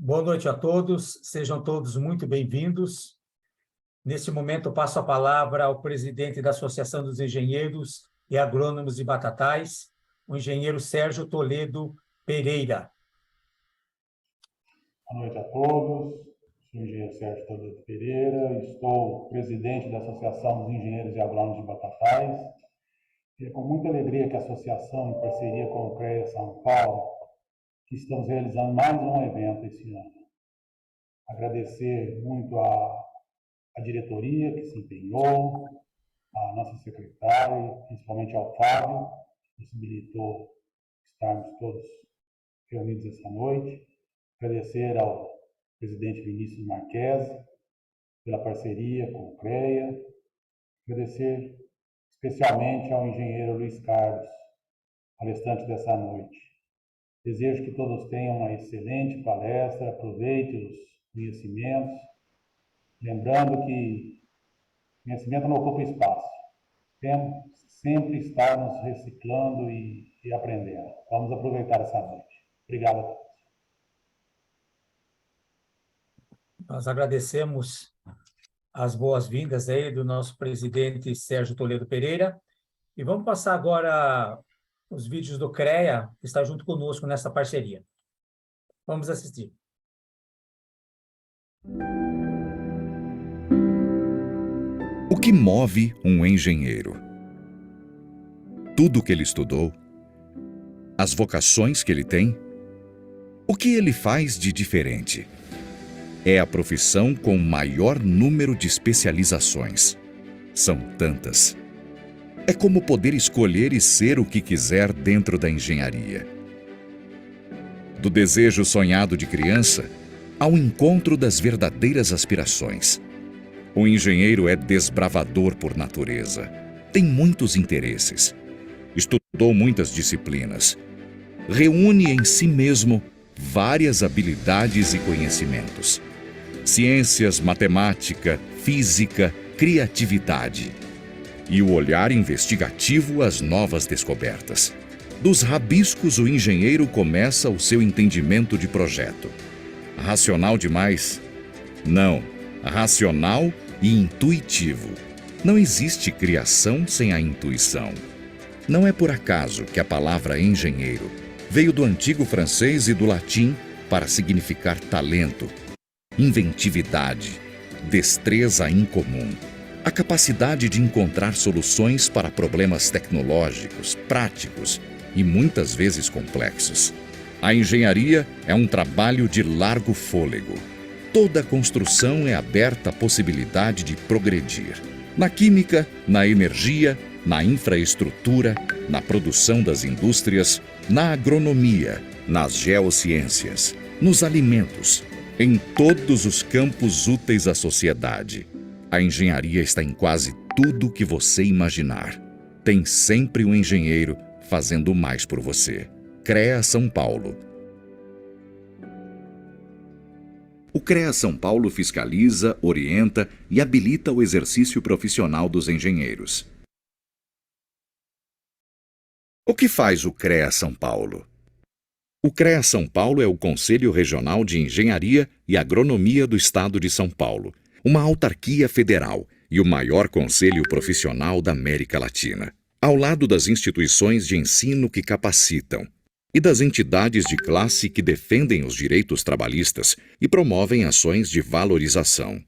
Boa noite a todos, sejam todos muito bem-vindos. Neste momento, eu passo a palavra ao presidente da Associação dos Engenheiros e Agrônomos de Batatais, o engenheiro Sérgio Toledo Pereira. Boa noite a todos, sou o engenheiro Sérgio Toledo Pereira, estou presidente da Associação dos Engenheiros e Agrônomos de Batatais. É com muita alegria que a associação, em parceria com o CREA São Paulo, que estamos realizando mais um evento esse ano. Agradecer muito a diretoria que se empenhou, a nossa secretária, principalmente ao Fábio, que possibilitou estarmos todos reunidos essa noite. Agradecer ao presidente Vinícius Marquesi pela parceria com o CREA. Agradecer especialmente ao engenheiro Luiz Carlos, palestrante dessa noite. Desejo que todos tenham uma excelente palestra, aproveitem os conhecimentos, lembrando que conhecimento não ocupa espaço. Temos sempre estar nos reciclando e aprendendo. Vamos aproveitar essa noite. Obrigado a todos. Nós agradecemos as boas-vindas aí do nosso presidente Sérgio Toledo Pereira e vamos passar agora os vídeos do CREA, que está junto conosco nessa parceria. Vamos assistir. O que move um engenheiro? Tudo o que ele estudou? As vocações que ele tem? O que ele faz de diferente? É a profissão com maior número de especializações. São tantas. É como poder escolher e ser o que quiser dentro da engenharia. Do desejo sonhado de criança ao encontro das verdadeiras aspirações. O engenheiro é desbravador por natureza. Tem muitos interesses. Estudou muitas disciplinas. Reúne em si mesmo várias habilidades e conhecimentos. Ciências, matemática, física, criatividade. E o olhar investigativo às novas descobertas. Dos rabiscos, o engenheiro começa o seu entendimento de projeto. Racional demais? Não. Racional e intuitivo. Não existe criação sem a intuição. Não é por acaso que a palavra engenheiro veio do antigo francês e do latim para significar talento, inventividade, destreza incomum, a capacidade de encontrar soluções para problemas tecnológicos, práticos e muitas vezes complexos. A engenharia é um trabalho de largo fôlego. Toda construção é aberta à possibilidade de progredir. Na química, na energia, na infraestrutura, na produção das indústrias, na agronomia, nas geociências, nos alimentos, em todos os campos úteis à sociedade. A engenharia está em quase tudo que você imaginar. Tem sempre um engenheiro fazendo mais por você. CREA São Paulo. O CREA São Paulo fiscaliza, orienta e habilita o exercício profissional dos engenheiros. O que faz o CREA São Paulo? O CREA São Paulo é o Conselho Regional de Engenharia e Agronomia do Estado de São Paulo, uma autarquia federal e o maior conselho profissional da América Latina. Ao lado das instituições de ensino que capacitam e das entidades de classe que defendem os direitos trabalhistas e promovem ações de valorização.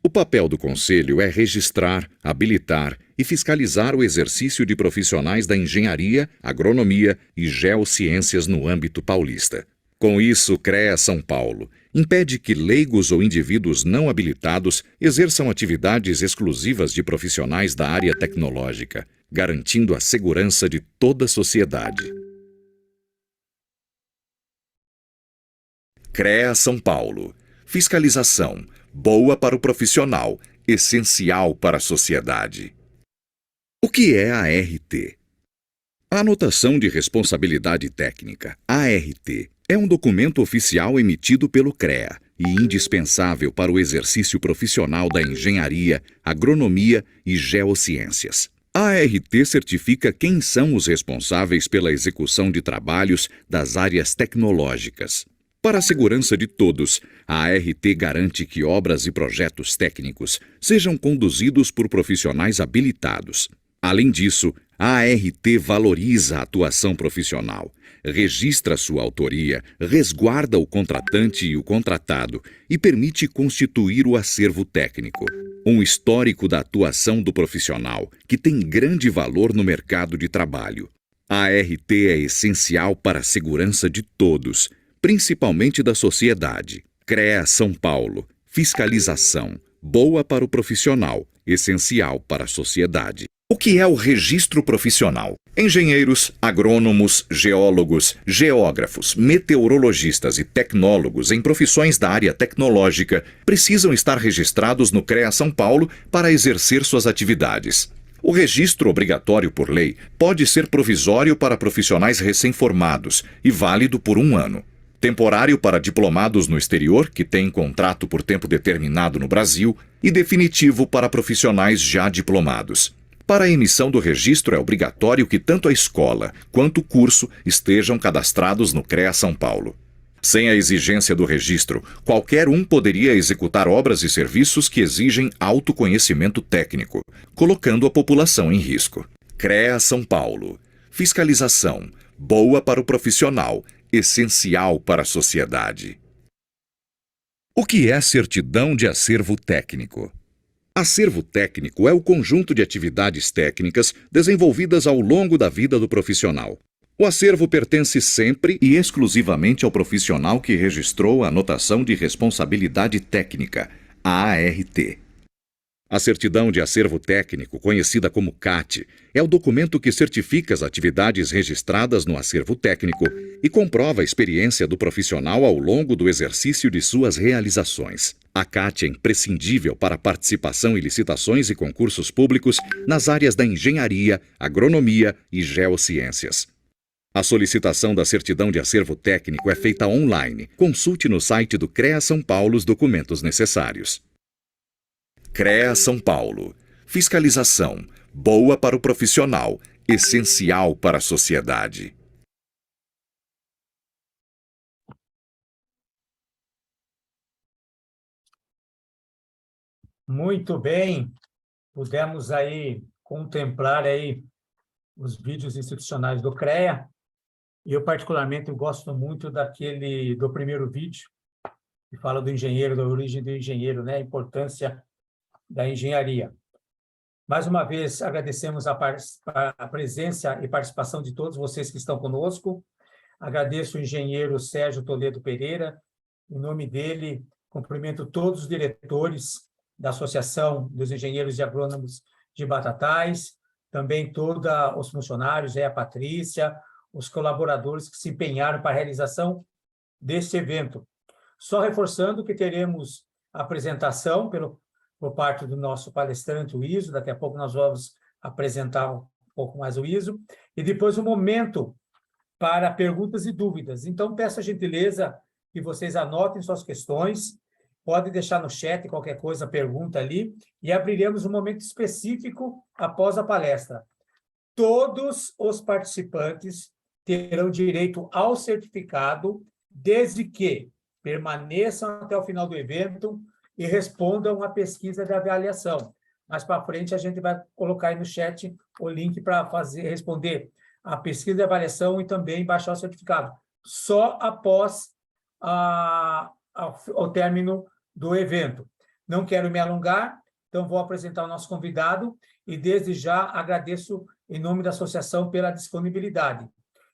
O papel do Conselho é registrar, habilitar e fiscalizar o exercício de profissionais da engenharia, agronomia e geociências no âmbito paulista. Com isso, o CREA São Paulo impede que leigos ou indivíduos não habilitados exerçam atividades exclusivas de profissionais da área tecnológica, garantindo a segurança de toda a sociedade. CREA São Paulo. Fiscalização. Boa para o profissional, essencial para a sociedade. O que é a ART? A Anotação de Responsabilidade Técnica, ART, é um documento oficial emitido pelo CREA e indispensável para o exercício profissional da engenharia, agronomia e geociências. A ART certifica quem são os responsáveis pela execução de trabalhos das áreas tecnológicas. Para a segurança de todos, a ART garante que obras e projetos técnicos sejam conduzidos por profissionais habilitados. Além disso, a ART valoriza a atuação profissional, registra sua autoria, resguarda o contratante e o contratado e permite constituir o acervo técnico. Um histórico da atuação do profissional, que tem grande valor no mercado de trabalho. A ART é essencial para a segurança de todos, principalmente da sociedade. CREA São Paulo. Fiscalização. Boa para o profissional, essencial para a sociedade. O que é o registro profissional? Engenheiros, agrônomos, geólogos, geógrafos, meteorologistas e tecnólogos em profissões da área tecnológica precisam estar registrados no CREA São Paulo para exercer suas atividades. O registro obrigatório por lei pode ser provisório para profissionais recém-formados e válido por 1 ano. Temporário para diplomados no exterior, que têm contrato por tempo determinado no Brasil, e definitivo para profissionais já diplomados. Para a emissão do registro é obrigatório que tanto a escola quanto o curso estejam cadastrados no CREA São Paulo. Sem a exigência do registro, qualquer um poderia executar obras e serviços que exigem autoconhecimento técnico, colocando a população em risco. CREA São Paulo. Fiscalização. Boa para o profissional, essencial para a sociedade. O que é certidão de acervo técnico? Acervo técnico é o conjunto de atividades técnicas desenvolvidas ao longo da vida do profissional. O acervo pertence sempre e exclusivamente ao profissional que registrou a anotação de responsabilidade técnica, a ART. A certidão de acervo técnico, conhecida como CAT, é o documento que certifica as atividades registradas no acervo técnico e comprova a experiência do profissional ao longo do exercício de suas realizações. A CAT é imprescindível para a participação em licitações e concursos públicos nas áreas da engenharia, agronomia e geociências. A solicitação da certidão de acervo técnico é feita online. Consulte no site do CREA São Paulo os documentos necessários. CREA São Paulo. Fiscalização. Boa para o profissional, essencial para a sociedade. Muito bem, pudemos aí contemplar aí os vídeos institucionais do CREA, e eu particularmente gosto muito do primeiro vídeo, que fala do engenheiro, da origem do engenheiro, né? A importância da engenharia. Mais uma vez, agradecemos a presença e participação de todos vocês que estão conosco. Agradeço o engenheiro Sérgio Toledo Pereira. Em nome dele, cumprimento todos os diretores da Associação dos Engenheiros e Agrônomos de Batatais, também todos os funcionários, a Patrícia, os colaboradores que se empenharam para a realização deste evento. Só reforçando que teremos a apresentação por parte do nosso palestrante, o Iso. Daqui a pouco nós vamos apresentar um pouco mais o Iso, e depois um momento para perguntas e dúvidas. Então, peço a gentileza que vocês anotem suas questões, pode deixar no chat qualquer coisa, pergunta ali, e abriremos um momento específico após a palestra. Todos os participantes terão direito ao certificado, desde que permaneçam até o final do evento e respondam a pesquisa de avaliação. Mais para frente, a gente vai colocar aí no chat o link para responder a pesquisa de avaliação e também baixar o certificado. Só após o término do evento. Não quero me alongar, então vou apresentar o nosso convidado e, desde já, agradeço em nome da associação pela disponibilidade.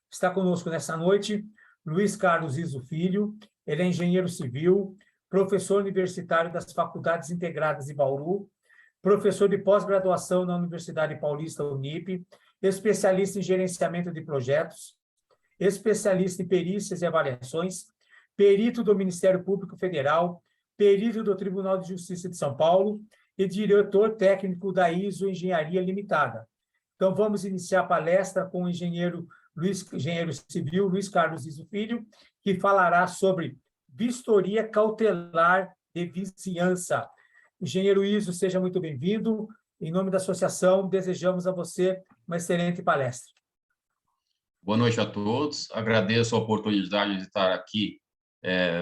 Está conosco nessa noite Luiz Carlos Iso Filho. Ele é engenheiro civil, professor universitário das Faculdades Integradas de Bauru, professor de pós-graduação na Universidade Paulista Unip, especialista em gerenciamento de projetos, especialista em perícias e avaliações, perito do Ministério Público Federal, perito do Tribunal de Justiça de São Paulo e diretor técnico da ISO Engenharia Limitada. Então, vamos iniciar a palestra com o engenheiro civil Luiz Carlos Iso Filho, que falará sobre vistoria cautelar de vizinhança. Engenheiro Iso, seja muito bem-vindo. Em nome da associação, desejamos a você uma excelente palestra. Boa noite a todos. Agradeço a oportunidade de estar aqui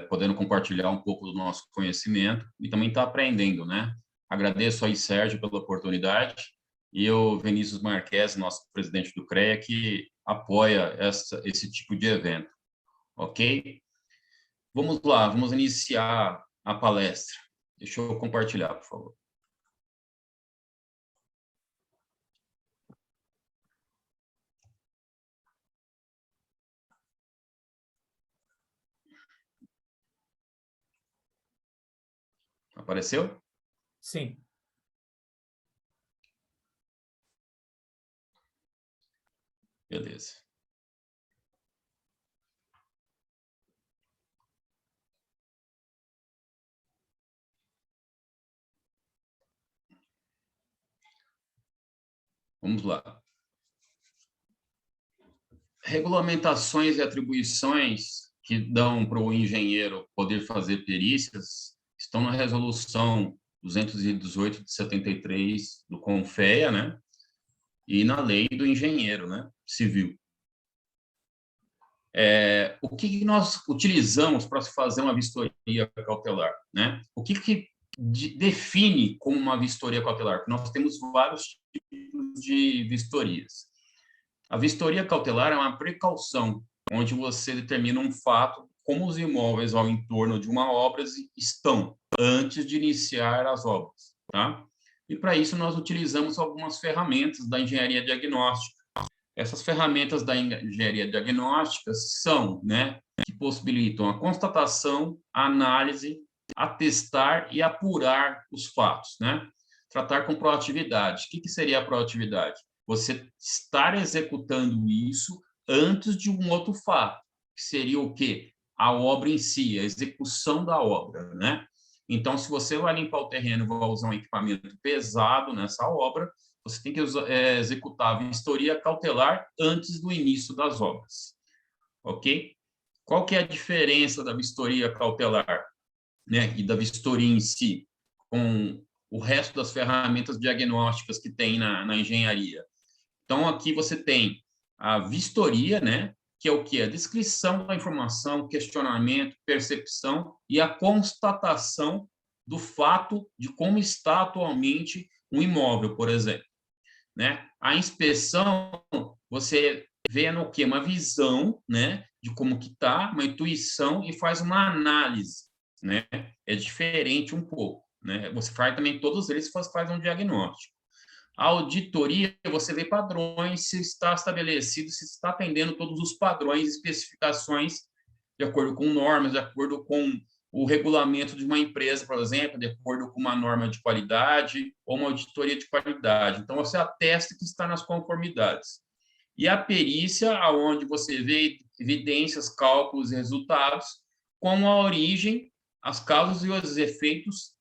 podendo compartilhar um pouco do nosso conhecimento e também estar aprendendo, né? Agradeço aí, Sérgio, pela oportunidade, e o Vinícius Marques, nosso presidente do CREA, que apoia esse tipo de evento, ok? Vamos lá, vamos iniciar a palestra. Deixa eu compartilhar, por favor. Apareceu? Sim. Beleza. Vamos lá. Regulamentações e atribuições que dão para o engenheiro poder fazer perícias estão na resolução 218 de 73 do CONFEA, né? E na lei do engenheiro, né? Civil. O que nós utilizamos para se fazer uma vistoria cautelar, né? O que define como uma vistoria cautelar? Porque nós temos vários tipos de vistorias. A vistoria cautelar é uma precaução, onde você determina um fato, como os imóveis ao entorno de uma obra estão, antes de iniciar as obras, tá? E para isso nós utilizamos algumas ferramentas da engenharia diagnóstica. Essas ferramentas da engenharia diagnóstica são, né, que possibilitam a constatação, a análise, atestar e apurar os fatos, né? Tratar com proatividade. O que seria a proatividade? Você estar executando isso antes de um outro fato, que seria o quê? A obra em si, a execução da obra, né? Então, se você vai limpar o terreno, vai usar um equipamento pesado nessa obra, você tem que executar a vistoria cautelar antes do início das obras, ok? Qual que é a diferença da vistoria cautelar, né, e da vistoria em si, com o resto das ferramentas diagnósticas que tem na engenharia? Então, aqui você tem a vistoria, né, que é o quê? A descrição da informação, questionamento, percepção e a constatação do fato de como está atualmente um imóvel, por exemplo, né? A inspeção, você vê no quê? Uma visão, né, de como que está, uma intuição e faz uma análise, né? É diferente um pouco, né? Você faz também, todos eles faz um diagnóstico. A auditoria, você vê padrões, se está estabelecido, se está atendendo todos os padrões e especificações de acordo com normas, de acordo com o regulamento de uma empresa, por exemplo, de acordo com uma norma de qualidade ou uma auditoria de qualidade. Então, você atesta que está nas conformidades. E a perícia, onde você vê evidências, cálculos e resultados, com a origem, as causas e os efeitos,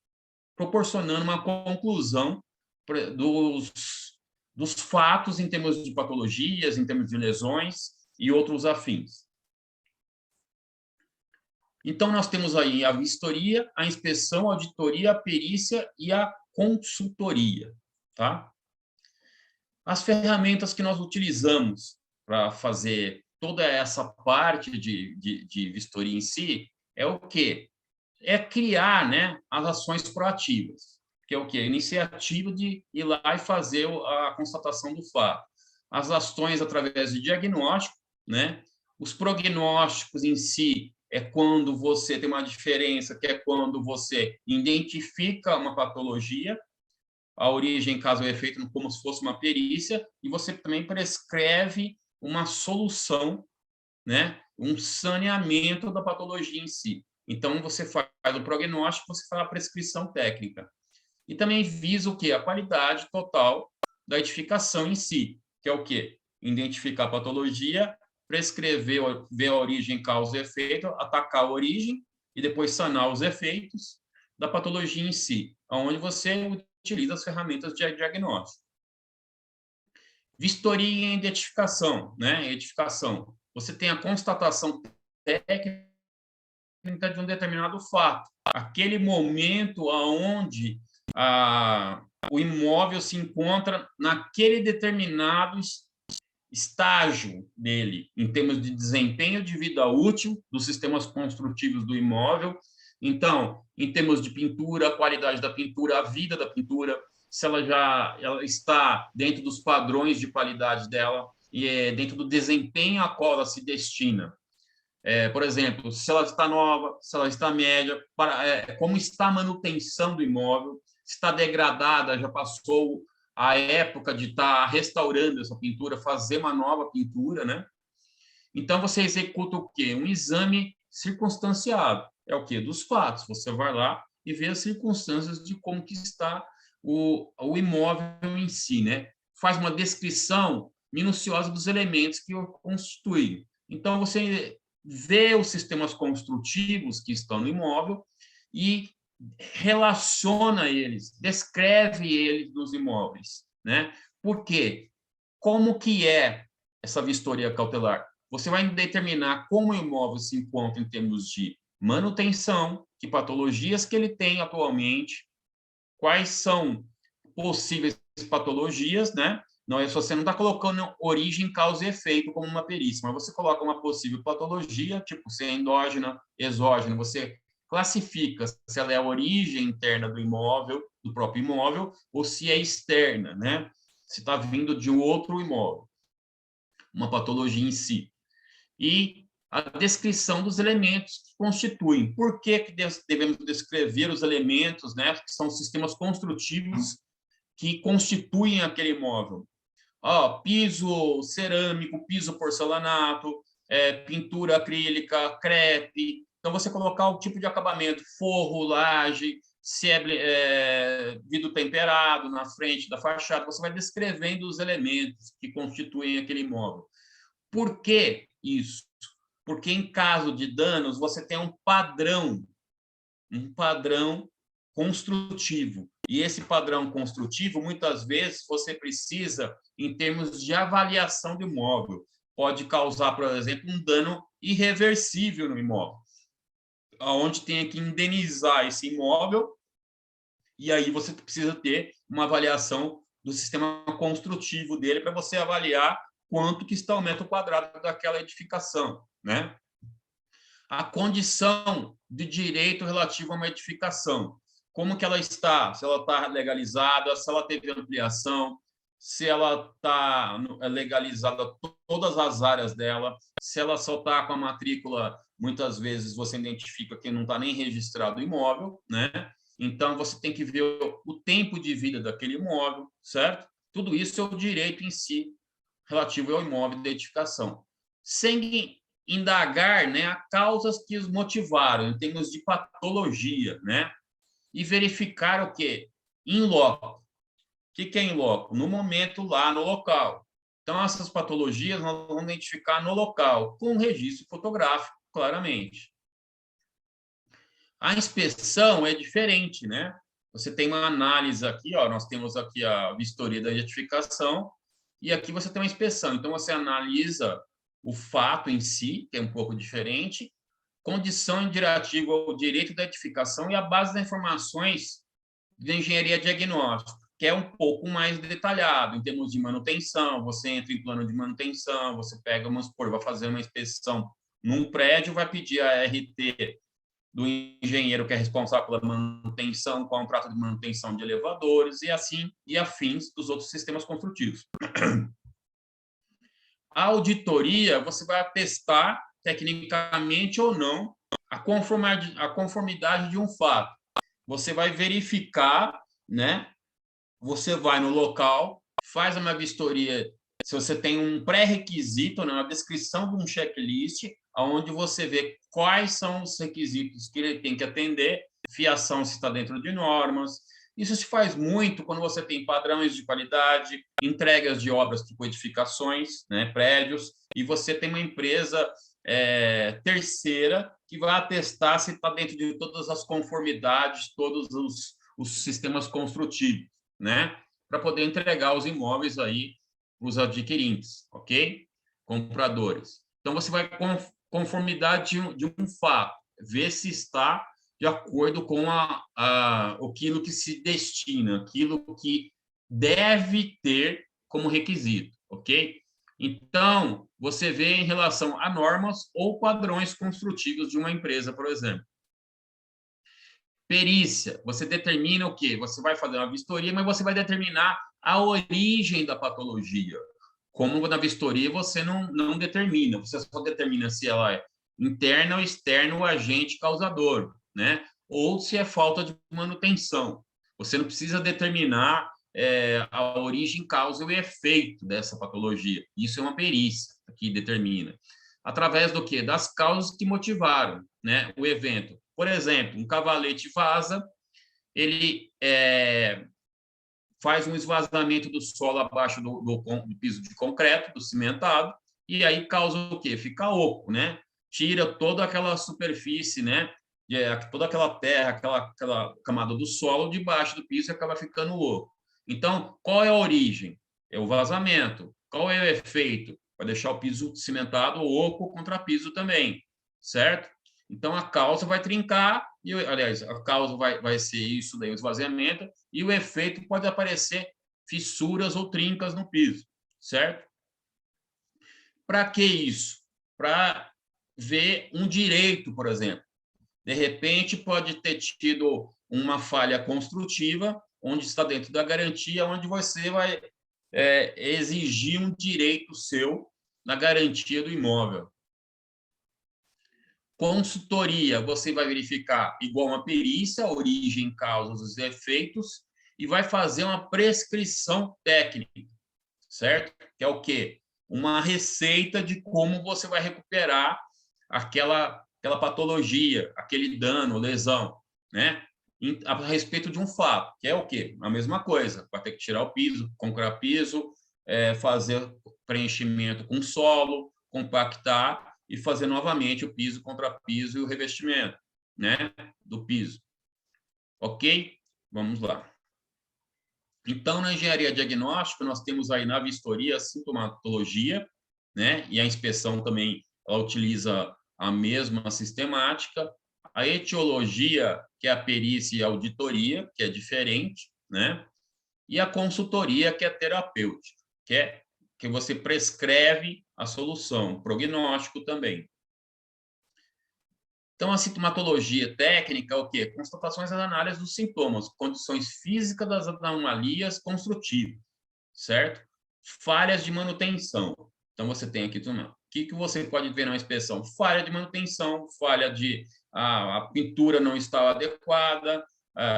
proporcionando uma conclusão dos fatos em termos de patologias, em termos de lesões e outros afins. Então, nós temos aí a vistoria, a inspeção, a auditoria, a perícia e a consultoria, tá? As ferramentas que nós utilizamos para fazer toda essa parte de vistoria em si é o quê? É criar, né, as ações proativas, que é o quê? A iniciativa de ir lá e fazer a constatação do fato. As ações através de diagnóstico, né? Os prognósticos em si é quando você tem uma diferença, que é quando você identifica uma patologia, a origem, caso e efeito, como se fosse uma perícia, e você também prescreve uma solução, né? Um saneamento da patologia em si. Então, você faz o prognóstico, você faz a prescrição técnica. E também visa o quê? A qualidade total da edificação em si, que é o quê? Identificar a patologia, prescrever, ver a origem, causa e efeito, atacar a origem e depois sanar os efeitos da patologia em si, onde você utiliza as ferramentas de diagnóstico. Vistoria e identificação, né? Edificação. Você tem a constatação técnica de um determinado fato. Aquele momento onde o imóvel se encontra naquele determinado estágio dele, em termos de desempenho de vida útil dos sistemas construtivos do imóvel. Então, em termos de pintura, a qualidade da pintura, a vida da pintura, se ela está dentro dos padrões de qualidade dela e dentro do desempenho a qual ela se destina. Por exemplo, se ela está nova, se ela está média, como está a manutenção do imóvel, se está degradada, já passou a época de estar restaurando essa pintura, fazer uma nova pintura, né? Então, você executa o quê? Um exame circunstanciado. É o quê? Dos fatos. Você vai lá e vê as circunstâncias de como que está o imóvel em si, né? Faz uma descrição minuciosa dos elementos que o constituem. Então, você vê os sistemas construtivos que estão no imóvel e relaciona eles, descreve eles nos imóveis, né? Por quê? Como que é essa vistoria cautelar? Você vai determinar como o imóvel se encontra em termos de manutenção, que patologias que ele tem atualmente, quais são possíveis patologias, né? Você não está colocando origem, causa e efeito como uma perícia, mas você coloca uma possível patologia, tipo se é endógena, exógena, você classifica se ela é a origem interna do imóvel, do próprio imóvel, ou se é externa, né? Se está vindo de um outro imóvel, uma patologia em si. E a descrição dos elementos que constituem. Por que devemos descrever os elementos, né, que são sistemas construtivos que constituem aquele imóvel? Piso cerâmico, piso porcelanato, pintura acrílica, crepe. Então, você colocar o tipo de acabamento, forro, laje, se é vidro temperado na frente da fachada, você vai descrevendo os elementos que constituem aquele imóvel. Por que isso? Porque em caso de danos, você tem um padrão construtivo. E esse padrão construtivo, muitas vezes, você precisa em termos de avaliação do imóvel. Pode causar, por exemplo, um dano irreversível no imóvel, onde tem que indenizar esse imóvel, e aí você precisa ter uma avaliação do sistema construtivo dele para você avaliar quanto que está o metro quadrado daquela edificação, né? A condição de direito relativo a uma edificação. Como que ela está? Se ela está legalizada, se ela teve ampliação, se ela está legalizada todas as áreas dela, se ela só está com a matrícula, muitas vezes você identifica que não está nem registrado o imóvel, né? Então, você tem que ver o tempo de vida daquele imóvel, certo? Tudo isso é o direito em si, relativo ao imóvel de edificação. Sem indagar, né, as causas que os motivaram, em termos de patologia, né? E verificar o quê? In loco. O que é in loco? No momento, lá no local. Então, essas patologias nós vamos identificar no local, com um registro fotográfico, claramente. A inspeção é diferente, né? Você tem uma análise aqui, nós temos aqui a vistoria da edificação, e aqui você tem uma inspeção. Então, você analisa o fato em si, que é um pouco diferente, condição indirativa ao direito da edificação e a base das informações de engenharia diagnóstica, que é um pouco mais detalhado em termos de manutenção. Você entra em plano de manutenção, você pega, vamos supor, vai fazer uma inspeção num prédio, vai pedir a RT do engenheiro que é responsável pela manutenção, contrato de manutenção de elevadores e assim e afins dos outros sistemas construtivos. A auditoria, você vai atestar tecnicamente ou não a conformidade de um fato. Você vai verificar, né? Você vai no local, faz uma vistoria. Se você tem um pré-requisito, né, uma descrição de um checklist, onde você vê quais são os requisitos que ele tem que atender, fiação se está dentro de normas. Isso se faz muito quando você tem padrões de qualidade, entregas de obras tipo edificações, né, prédios, e você tem uma empresa terceira que vai atestar se está dentro de todas as conformidades, todos os sistemas construtivos, né, para poder entregar os imóveis aí para os adquirentes, ok? Compradores. Então, você vai com conformidade de um fato, ver se está de acordo com aquilo que se destina, aquilo que deve ter como requisito, ok? Então, você vê em relação a normas ou padrões construtivos de uma empresa, por exemplo. Perícia, você determina o quê? Você vai fazer uma vistoria, mas você vai determinar a origem da patologia. Como na vistoria você não determina, você só determina se ela é interna ou externa o agente causador, né? Ou se é falta de manutenção. Você não precisa determinar a origem, causa e o efeito dessa patologia. Isso é uma perícia que determina. Através do quê? Das causas que motivaram, né, o evento. Por exemplo, um cavalete vaza, ele faz um esvazamento do solo abaixo do piso de concreto, do cimentado, e aí causa o quê? Fica oco, né? Tira toda aquela superfície, né? Toda aquela terra, aquela camada do solo debaixo do piso e acaba ficando oco. Então, qual é a origem? É o vazamento. Qual é o efeito? Vai deixar o piso cimentado oco contra piso também, certo? Então, a causa vai trincar, aliás, a causa vai ser isso daí, o esvaziamento, e o efeito pode aparecer fissuras ou trincas no piso, certo? Para que isso? Para ver um direito, por exemplo. De repente, pode ter tido uma falha construtiva, onde está dentro da garantia, onde você vai exigir um direito seu na garantia do imóvel. Consultoria, você vai verificar, igual uma perícia, a origem, causas, os efeitos, e vai fazer uma prescrição técnica, certo? Que é o quê? Uma receita de como você vai recuperar aquela patologia, aquele dano, lesão, né? A respeito de um fato, que é o quê? A mesma coisa, vai ter que tirar o piso, concretar piso, fazer preenchimento com solo, compactar, e fazer novamente o piso contra piso e o revestimento, né, do piso. Ok? Vamos lá. Então, na engenharia diagnóstica, nós temos aí na vistoria a sintomatologia, né, e a inspeção também, ela utiliza a mesma sistemática. A etiologia, que é a perícia e a auditoria, que é diferente, né, e a consultoria, que é terapêutica, que você prescreve a solução, prognóstico também. Então, a sintomatologia técnica é o quê? Constatações e análises dos sintomas, condições físicas das anomalias construtivas, certo? Falhas de manutenção. Então, você tem aqui tudo. O que você pode ver na inspeção? Falha de manutenção, falha de a pintura não estava adequada,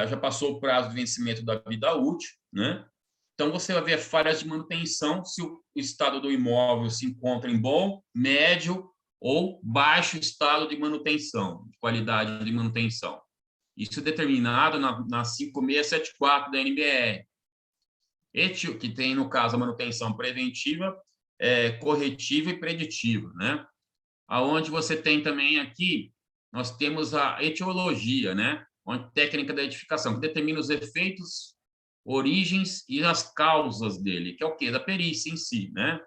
já passou o prazo de vencimento da vida útil, né? Então, você vai ver falhas de manutenção, se o estado do imóvel se encontra em bom, médio ou baixo estado de manutenção, de qualidade de manutenção. Isso é determinado na 5674 da NBR, que tem, no caso, a manutenção preventiva, corretiva e preditiva, né? Aonde você tem também aqui, nós temos a etiologia, né? Onde técnica da edificação, que determina os efeitos, origens e as causas dele, que é o quê? Da perícia em si, né?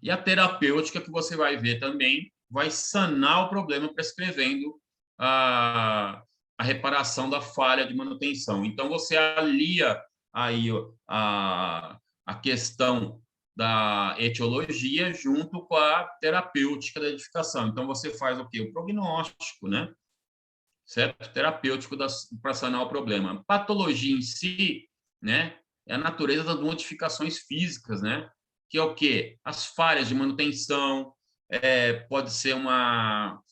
E a terapêutica, que você vai ver também, vai sanar o problema prescrevendo a reparação da falha de manutenção. Então, você alia aí a questão da etiologia junto com a terapêutica da edificação. Então, você faz o quê? O prognóstico, né? Certo? Terapêutico para sanar o problema. Patologia em si, né, é a natureza das modificações físicas, né, que é o quê? As falhas de manutenção, pode ser uma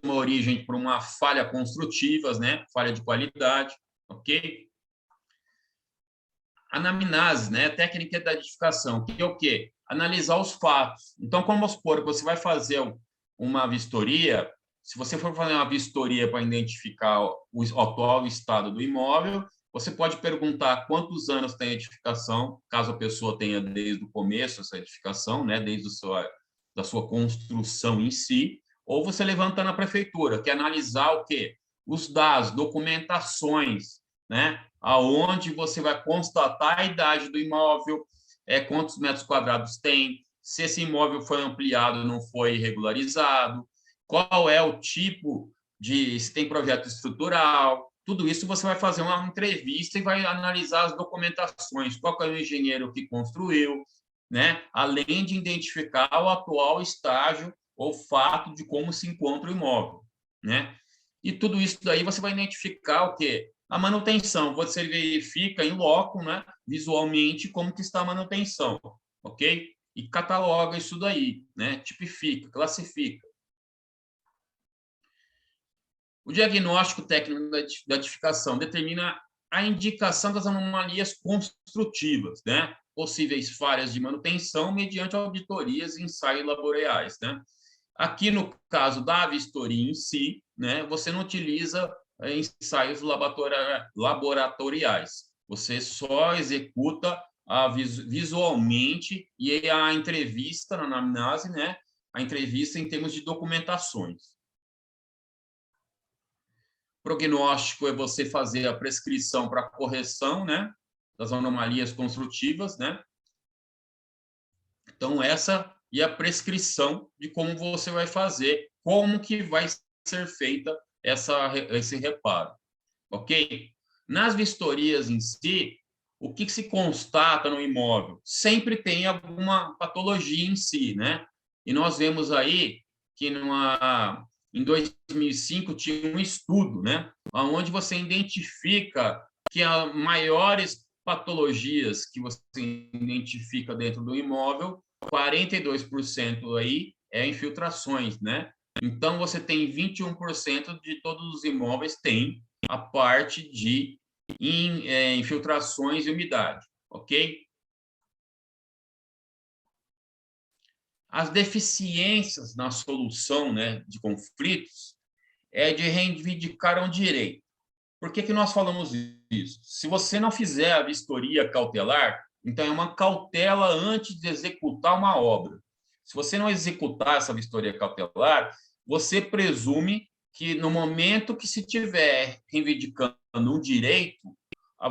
origem por uma falha construtiva, né, falha de qualidade, ok? Anamnese, né, técnica da edificação, que é o quê? Analisar os fatos. Então, vamos supor que você vai fazer uma vistoria. Se você for fazer uma vistoria para identificar o atual estado do imóvel, você pode perguntar quantos anos tem a edificação, caso a pessoa tenha desde o começo essa edificação, né, desde da sua construção em si, ou você levanta na prefeitura, que é analisar o quê? Os dados, documentações, né, aonde você vai constatar a idade do imóvel, quantos metros quadrados tem, se esse imóvel foi ampliado ou não foi regularizado, qual é o tipo se tem projeto estrutural, tudo isso você vai fazer uma entrevista e vai analisar as documentações, qual é o engenheiro que construiu, né? Além de identificar o atual estágio ou fato de como se encontra o imóvel, né? E tudo isso daí você vai identificar o quê? A manutenção. Você verifica em loco, né? Visualmente, como que está a manutenção, ok? E cataloga isso daí, né? Tipifica, classifica. O diagnóstico técnico da edificação determina a indicação das anomalias construtivas, né? Possíveis falhas de manutenção mediante auditorias e ensaios laboratoriais, né? Aqui, no caso da vistoria em si, né, você não utiliza ensaios laboratoriais. Você só executa visualmente e a entrevista na anamnese, né, a entrevista em termos de documentações. Prognóstico é você fazer a prescrição para correção, né, das anomalias construtivas, né? Então, essa e a prescrição de como você vai fazer, como que vai ser feita esse reparo, ok? Nas vistorias em si, o que se constata no imóvel? Sempre tem alguma patologia em si, né? E nós vemos aí que em 2005 tinha um estudo, né? Onde você identifica que as maiores patologias que você identifica dentro do imóvel, 42% aí é infiltrações, né? Então, você tem 21% de todos os imóveis tem a parte de infiltrações e umidade, ok? As deficiências na solução, né, de conflitos é de reivindicar um direito. Por que nós falamos isso? Se você não fizer a vistoria cautelar, então é uma cautela antes de executar uma obra. Se você não executar essa vistoria cautelar, você presume que no momento que se tiver reivindicando um direito,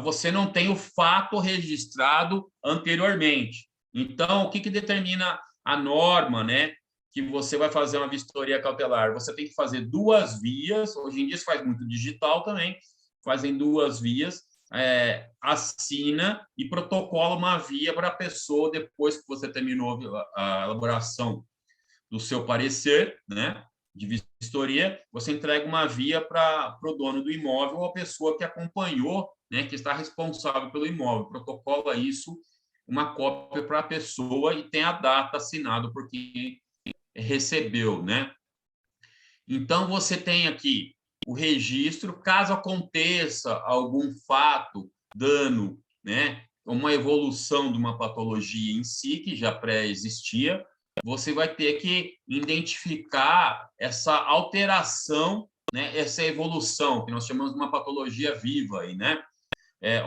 você não tem o fato registrado anteriormente. Então, o que determina a norma, né? Que você vai fazer uma vistoria cautelar? Você tem que fazer 2 vias, hoje em dia se faz muito digital também, fazem 2 vias, assina e protocola uma via para a pessoa, depois que você terminou a elaboração do seu parecer, né, de vistoria, você entrega uma via para o dono do imóvel ou a pessoa que acompanhou, né, que está responsável pelo imóvel. Protocola isso, uma cópia para a pessoa e tem a data assinada por quem recebeu, né? Então, você tem aqui o registro, caso aconteça algum fato, dano, né, uma evolução de uma patologia em si, que já pré-existia, você vai ter que identificar essa alteração, né, essa evolução, que nós chamamos de uma patologia viva, aí, né?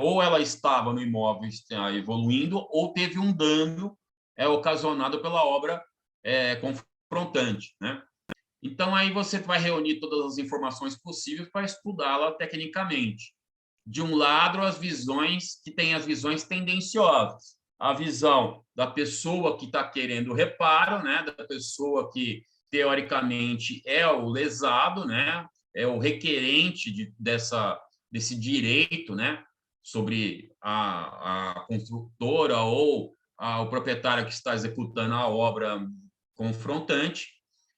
Ou ela estava no imóvel evoluindo, ou teve um dano ocasionado pela obra confrontante, né? Então, aí você vai reunir todas as informações possíveis para estudá-la tecnicamente. De um lado, as visões que têm as visões tendenciosas. A visão da pessoa que está querendo reparo, né? Da pessoa que, teoricamente, é o lesado, né? É o requerente desse direito, né? Sobre a construtora ou o proprietário que está executando a obra confrontante.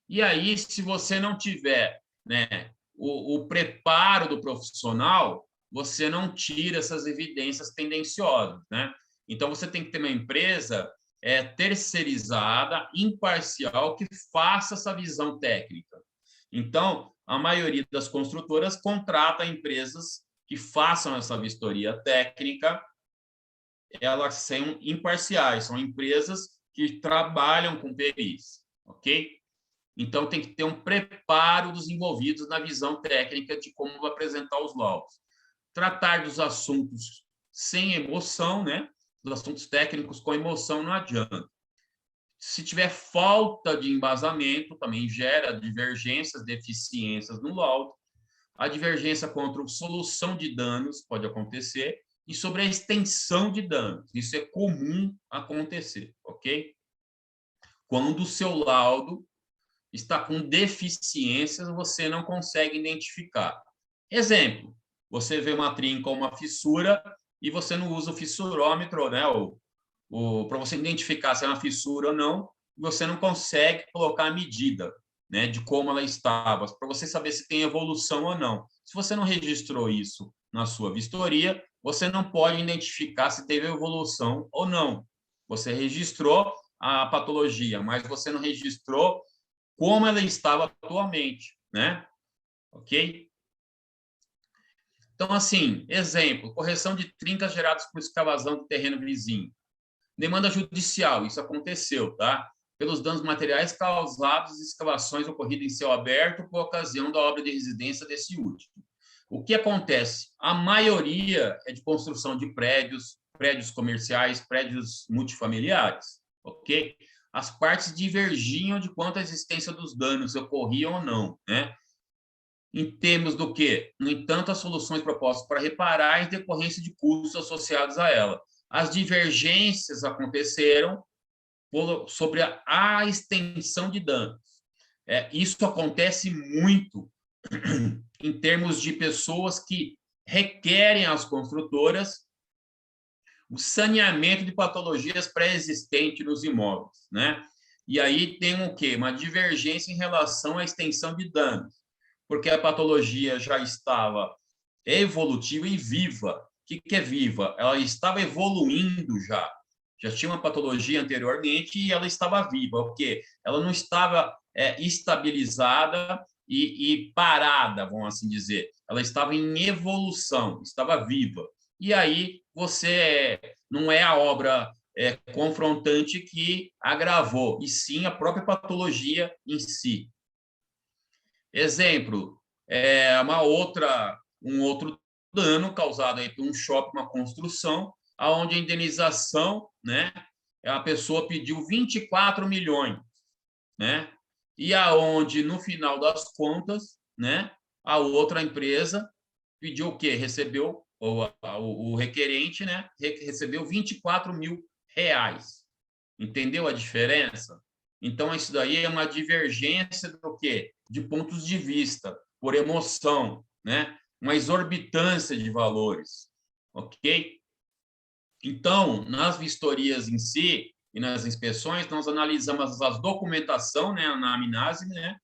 E aí, se você não tiver, né, o preparo do profissional, você não tira essas evidências tendenciosas, né? Então, você tem que ter uma empresa terceirizada, imparcial, que faça essa visão técnica. Então, a maioria das construtoras contrata empresas que façam essa vistoria técnica, elas são imparciais, são empresas que trabalham com perícia, ok? Então, tem que ter um preparo dos envolvidos na visão técnica de como apresentar os laudos. Tratar dos assuntos sem emoção, né? Os assuntos técnicos com emoção não adianta. Se tiver falta de embasamento, também gera divergências, deficiências no laudo. A divergência contra a solução de danos pode acontecer e sobre a extensão de danos. Isso é comum acontecer, ok? Quando o seu laudo está com deficiências, você não consegue identificar. Exemplo, você vê uma trinca ou uma fissura e você não usa o fissurômetro, né? Para você identificar se é uma fissura ou não, você não consegue colocar a medida, né, de como ela estava, para você saber se tem evolução ou não. Se você não registrou isso na sua vistoria, você não pode identificar se teve evolução ou não. Você registrou a patologia, mas você não registrou como ela estava atualmente, né? Ok? Então, assim, exemplo, correção de trincas geradas por escavação do terreno vizinho. Demanda judicial, isso aconteceu, tá? Pelos danos materiais causados em escavações ocorridas em céu aberto por ocasião da obra de residência desse último. O que acontece? A maioria é de construção de prédios, prédios comerciais, prédios multifamiliares, ok? As partes divergiam de quanto a existência dos danos ocorriam ou não, né? Em termos do quê? No entanto, as soluções propostas para reparar em decorrência de custos associados a ela. As divergências aconteceram sobre a extensão de danos. Isso acontece muito em termos de pessoas que requerem às construtoras o saneamento de patologias pré-existentes nos imóveis, né? E aí tem o quê? Uma divergência em relação à extensão de danos, porque a patologia já estava evolutiva e viva. O que é viva? Ela estava evoluindo já tinha uma patologia anteriormente e ela estava viva, porque ela não estava estabilizada e parada, vamos assim dizer. Ela estava em evolução, estava viva. E aí você não é a obra confrontante que agravou, e sim a própria patologia em si. Exemplo, um outro dano causado aí por um shopping, uma construção, onde a indenização, né, a pessoa pediu 24 milhões, né, e aonde no final das contas, né, a outra empresa pediu o quê? Recebeu, o requerente, né, recebeu 24 mil reais. Entendeu a diferença? Então, isso daí é uma divergência do quê? De pontos de vista, por emoção, né? Uma exorbitância de valores, ok? Então, nas vistorias em si e nas inspeções, nós analisamos a documentação, né, na anamnese, né,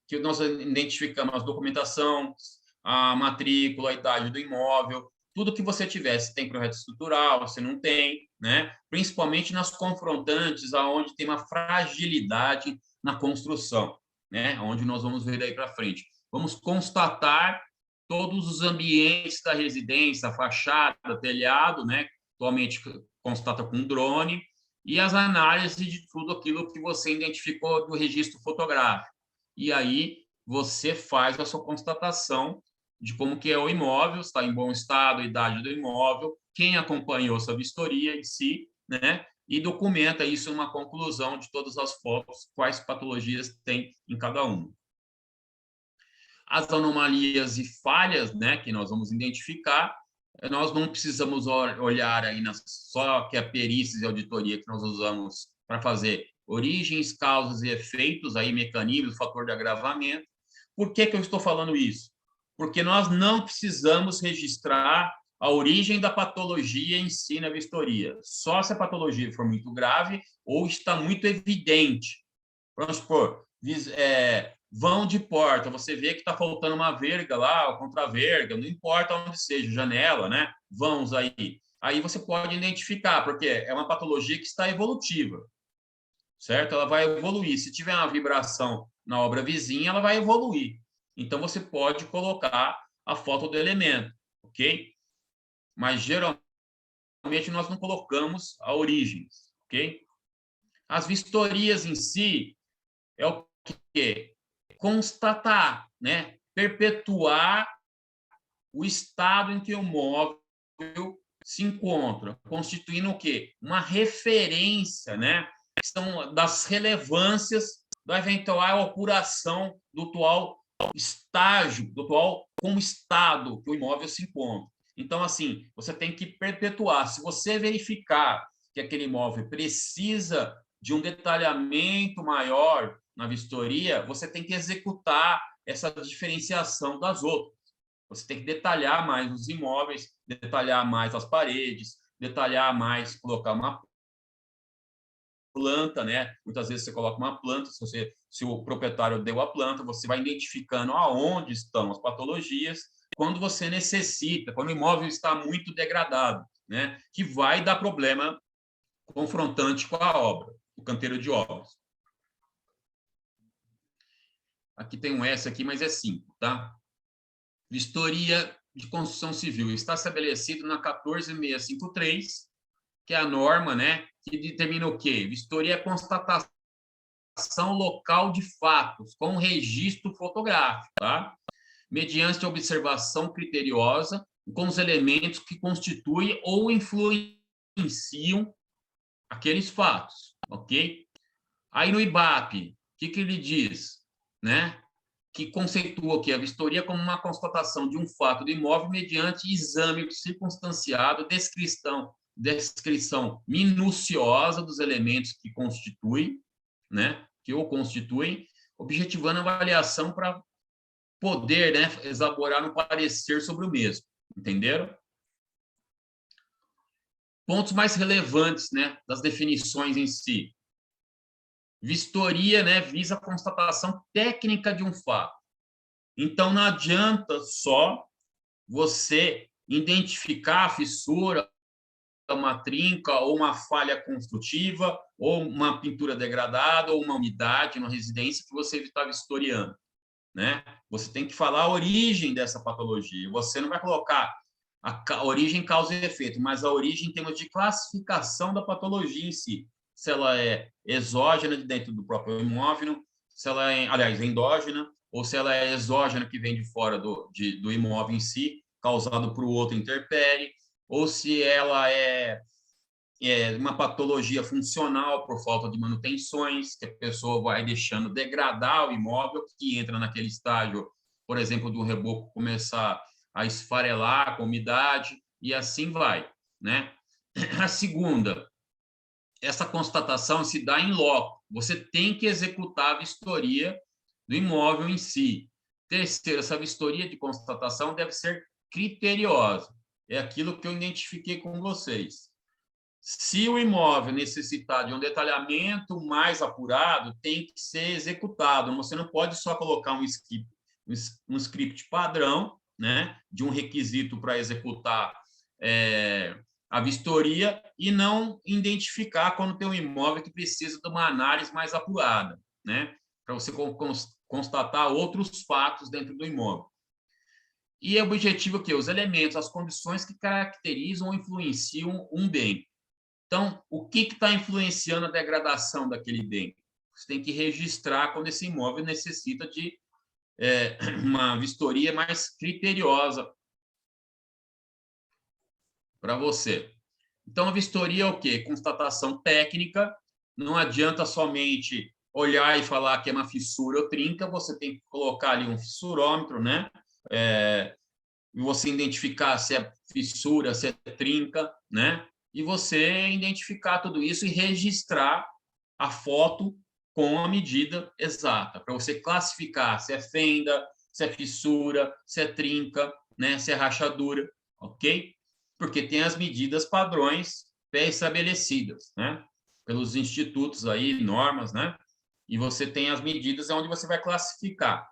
que nós identificamos a documentação, a matrícula, a idade do imóvel, tudo que você tiver, se tem projeto estrutural, se não tem, né? Principalmente nas confrontantes, aonde tem uma fragilidade na construção, né? Onde nós vamos ver daí para frente. Vamos constatar todos os ambientes da residência, fachada, telhado, né? Atualmente constata com drone, e as análises de tudo aquilo que você identificou do registro fotográfico. E aí você faz a sua constatação de como que é o imóvel, está em bom estado, a idade do imóvel, quem acompanhou essa vistoria em si, né? E documenta isso uma conclusão de todas as fotos, quais patologias tem em cada um. As anomalias e falhas, né, que nós vamos identificar, nós não precisamos olhar aí só que a perícia e auditoria que nós usamos para fazer origens, causas e efeitos, aí mecanismos, fator de agravamento. Por que eu estou falando isso? Porque nós não precisamos registrar a origem da patologia em si na vistoria. Só se a patologia for muito grave ou está muito evidente. Vamos supor, vão de porta, você vê que está faltando uma verga lá, ou contraverga, não importa onde seja, janela, né? Vãos aí. Aí você pode identificar, porque é uma patologia que está evolutiva, certo? Ela vai evoluir. Se tiver uma vibração na obra vizinha, ela vai evoluir. Então, você pode colocar a foto do elemento, ok? Mas, geralmente, nós não colocamos a origem, ok? As vistorias em si é o quê? Constatar, né? Perpetuar o estado em que o móvel se encontra, constituindo o quê? Uma referência, né? São das relevâncias da eventual apuração do atual estágio, do atual como estado que o imóvel se encontra. Então, assim, você tem que perpetuar. Se você verificar que aquele imóvel precisa de um detalhamento maior na vistoria, você tem que executar essa diferenciação das outras, Você tem que detalhar mais os imóveis, detalhar mais as paredes, detalhar mais, colocar uma planta, né? Muitas vezes você coloca uma planta, se o proprietário deu a planta, você vai identificando aonde estão as patologias, quando você necessita, quando o imóvel está muito degradado, né? Que vai dar problema confrontante com a obra, o canteiro de obras. Aqui tem um S aqui, mas é 5, tá? Vistoria de construção civil está estabelecido na 14653, que é a norma, né, que determina o quê? Vistoria é constatação local de fatos com registro fotográfico, tá? Mediante observação criteriosa com os elementos que constituem ou influenciam aqueles fatos, ok? Aí no IBAP, o que ele diz, né? Que conceitua que a vistoria como uma constatação de um fato do imóvel mediante exame circunstanciado, descrição minuciosa dos elementos que constituem, né, que o constituem, objetivando a avaliação para poder, né, elaborar um parecer sobre o mesmo. Entenderam? Pontos mais relevantes, né, das definições em si. Vistoria, né, visa a constatação técnica de um fato. Então, não adianta só você identificar a fissura, uma trinca, ou uma falha construtiva, ou uma pintura degradada, ou uma umidade na residência que você está vistoriando, né? Você tem que falar a origem dessa patologia. Você não vai colocar a origem, causa e efeito, mas a origem em termos de classificação da patologia em si. Se ela é exógena de dentro do próprio imóvel, se ela é, aliás, endógena, ou se ela é exógena que vem de fora do imóvel em si, causado por outro intempérie, ou se ela é uma patologia funcional por falta de manutenções, que a pessoa vai deixando degradar o imóvel, que entra naquele estágio, por exemplo, do reboco começar a esfarelar com umidade, e assim vai, né? A segunda, essa constatação se dá em loco. Você tem que executar a vistoria do imóvel em si. Terceiro, essa vistoria de constatação deve ser criteriosa. É aquilo que eu identifiquei com vocês. Se o imóvel necessitar de um detalhamento mais apurado, tem que ser executado. Você não pode só colocar um script padrão, né, de um requisito para executar a vistoria e não identificar quando tem um imóvel que precisa de uma análise mais apurada, né, para você constatar outros fatos dentro do imóvel. E o objetivo é que os elementos, as condições que caracterizam ou influenciam um bem. Então, o que está influenciando a degradação daquele bem? Você tem que registrar quando esse imóvel necessita de uma vistoria mais criteriosa para você. Então, a vistoria é o quê? Constatação técnica. Não adianta somente olhar e falar que é uma fissura ou trinca, você tem que colocar ali um fissurômetro, né? E você identificar se é fissura, se é trinca, né? E você identificar tudo isso e registrar a foto com a medida exata, para você classificar se é fenda, se é fissura, se é trinca, né? Se é rachadura, ok? Porque tem as medidas padrões pré-estabelecidas, né? Pelos institutos aí, normas, né? E você tem as medidas onde você vai classificar.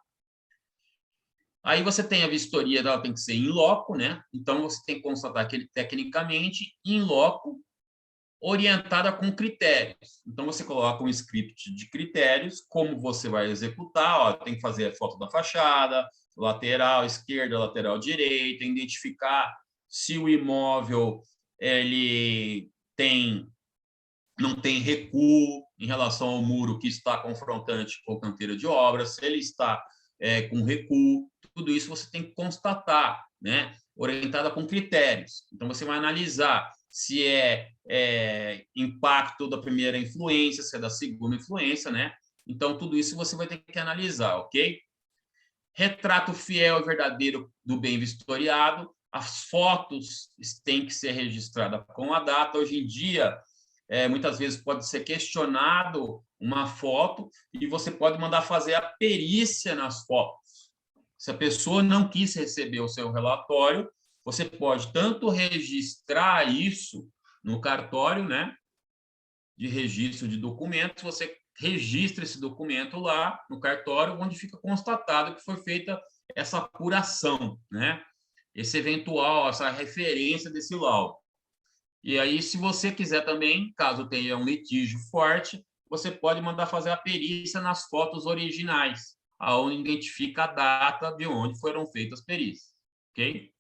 Aí você tem a vistoria, ela tem que ser in loco, né? Então, você tem que constatar que ele tecnicamente, in loco, orientada com critérios. Então, você coloca um script de critérios, como você vai executar, ó, tem que fazer a foto da fachada, lateral esquerda, lateral direita, identificar se o imóvel ele não tem recuo em relação ao muro que está confrontante com a canteira de obras, se ele está com recuo, tudo isso você tem que constatar, né? Orientada com critérios. Então, você vai analisar se é impacto da primeira influência, se é da segunda influência, né? Então, tudo isso você vai ter que analisar, ok? Retrato fiel e verdadeiro do bem vistoriado. As fotos têm que ser registradas com a data. Hoje em dia, muitas vezes pode ser questionado uma foto e você pode mandar fazer a perícia nas fotos, Se a pessoa não quis receber o seu relatório, você pode tanto registrar isso no cartório, né, de registro de documentos, você registra esse documento lá no cartório, onde fica constatado que foi feita essa apuração, né, essa referência desse laudo. E aí, se você quiser também, caso tenha um litígio forte, você pode mandar fazer a perícia nas fotos originais, aonde identifica a data de onde foram feitas as perícias, ok?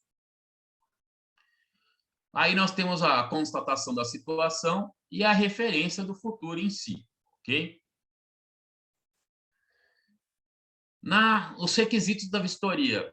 Aí nós temos a constatação da situação e a referência do futuro em si, ok? Os requisitos da vistoria,